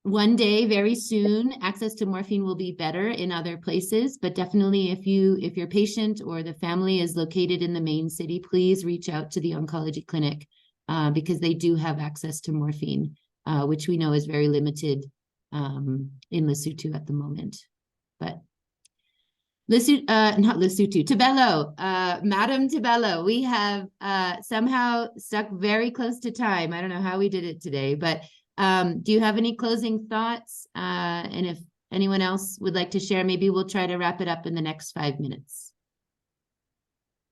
one day, very soon, access to morphine will be better in other places, but definitely if your patient or the family is located in the main city, please reach out to the oncology clinic because they do have access to morphine, which we know is very limited in Lesotho at the moment. But not Lesotho, Tebello, Madam Tebello, we have somehow stuck very close to time. I don't know how we did it today, but do you have any closing thoughts? And if anyone else would like to share, maybe we'll try to wrap it up in the next 5 minutes.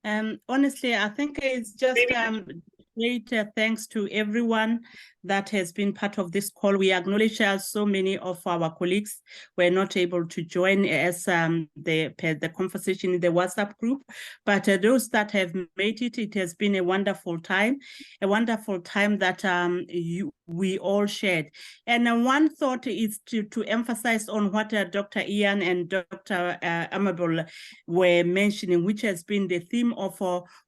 Honestly, I think it's just great thanks to everyone that has been part of this call. We acknowledge so many of our colleagues were not able to join as the conversation in the WhatsApp group, but those that have made it, it has been a wonderful time that we all shared. And one thought is to emphasize on what Dr. Ian and Dr. Aimable were mentioning, which has been the theme of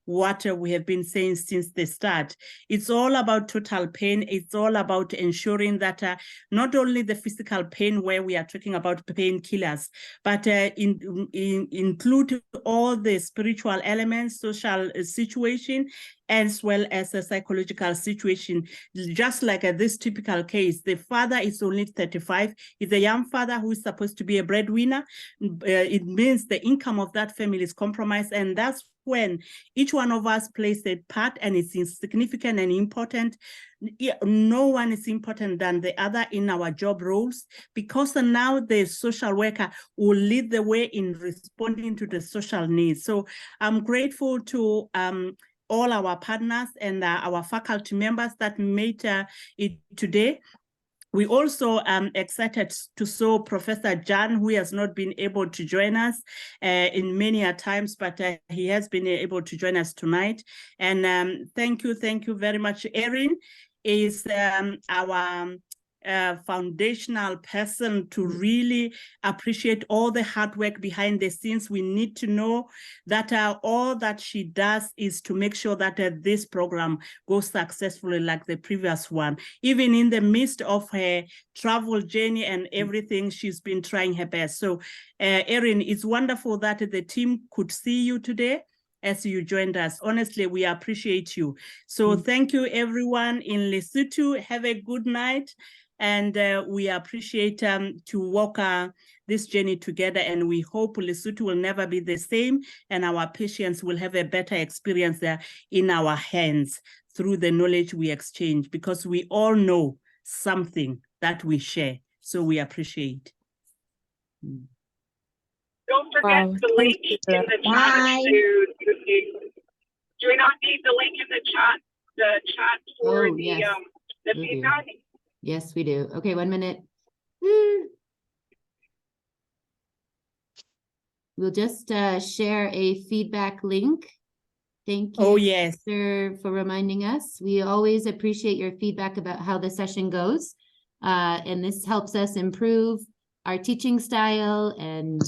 what we have been saying since the start. It's all about total pain. It's all about ensuring that not only the physical pain where we are talking about painkillers, but include all the spiritual elements, social situation, as well as a psychological situation. Just like this typical case, the father is only 35. He's a young father who is supposed to be a breadwinner. It means the income of that family is compromised, and that's when each one of us plays a part, and it's significant and important. No one is important than the other in our job roles, because now the social worker will lead the way in responding to the social needs. So I'm grateful to all our partners and our faculty members that made it today. We also excited to see Professor Jan, who has not been able to join us in many times, but he has been able to join us tonight. And thank you very much. Erin is our foundational person to really appreciate all the hard work behind the scenes. We need to know that all that she does is to make sure that this program goes successfully like the previous one. Even in the midst of her travel journey and everything, she's been trying her best. So Erin, it's wonderful that the team could see you today as you joined us. Honestly, we appreciate you. So thank you everyone in Lesotho. Have a good night. And we appreciate to walk this journey together, and we hope Lesotho will never be the same, and our patients will have a better experience there in our hands through the knowledge we exchange, because we all know something that we share. So we appreciate. Don't forget the link in the chat. Do we not need the link in the chat? The chat for the feedback? Yes, we do. Okay, 1 minute. We'll just share a feedback link. Thank you, Esther, for reminding us. We always appreciate your feedback about how the session goes. And this helps us improve our teaching style. And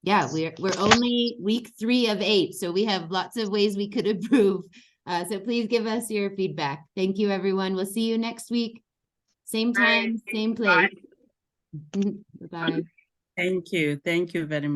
yeah, we're only week 3 of 8, so we have lots of ways we could improve. So please give us your feedback. Thank you, everyone. We'll see you next week. Same time, same place. Bye-bye. Thank you very much.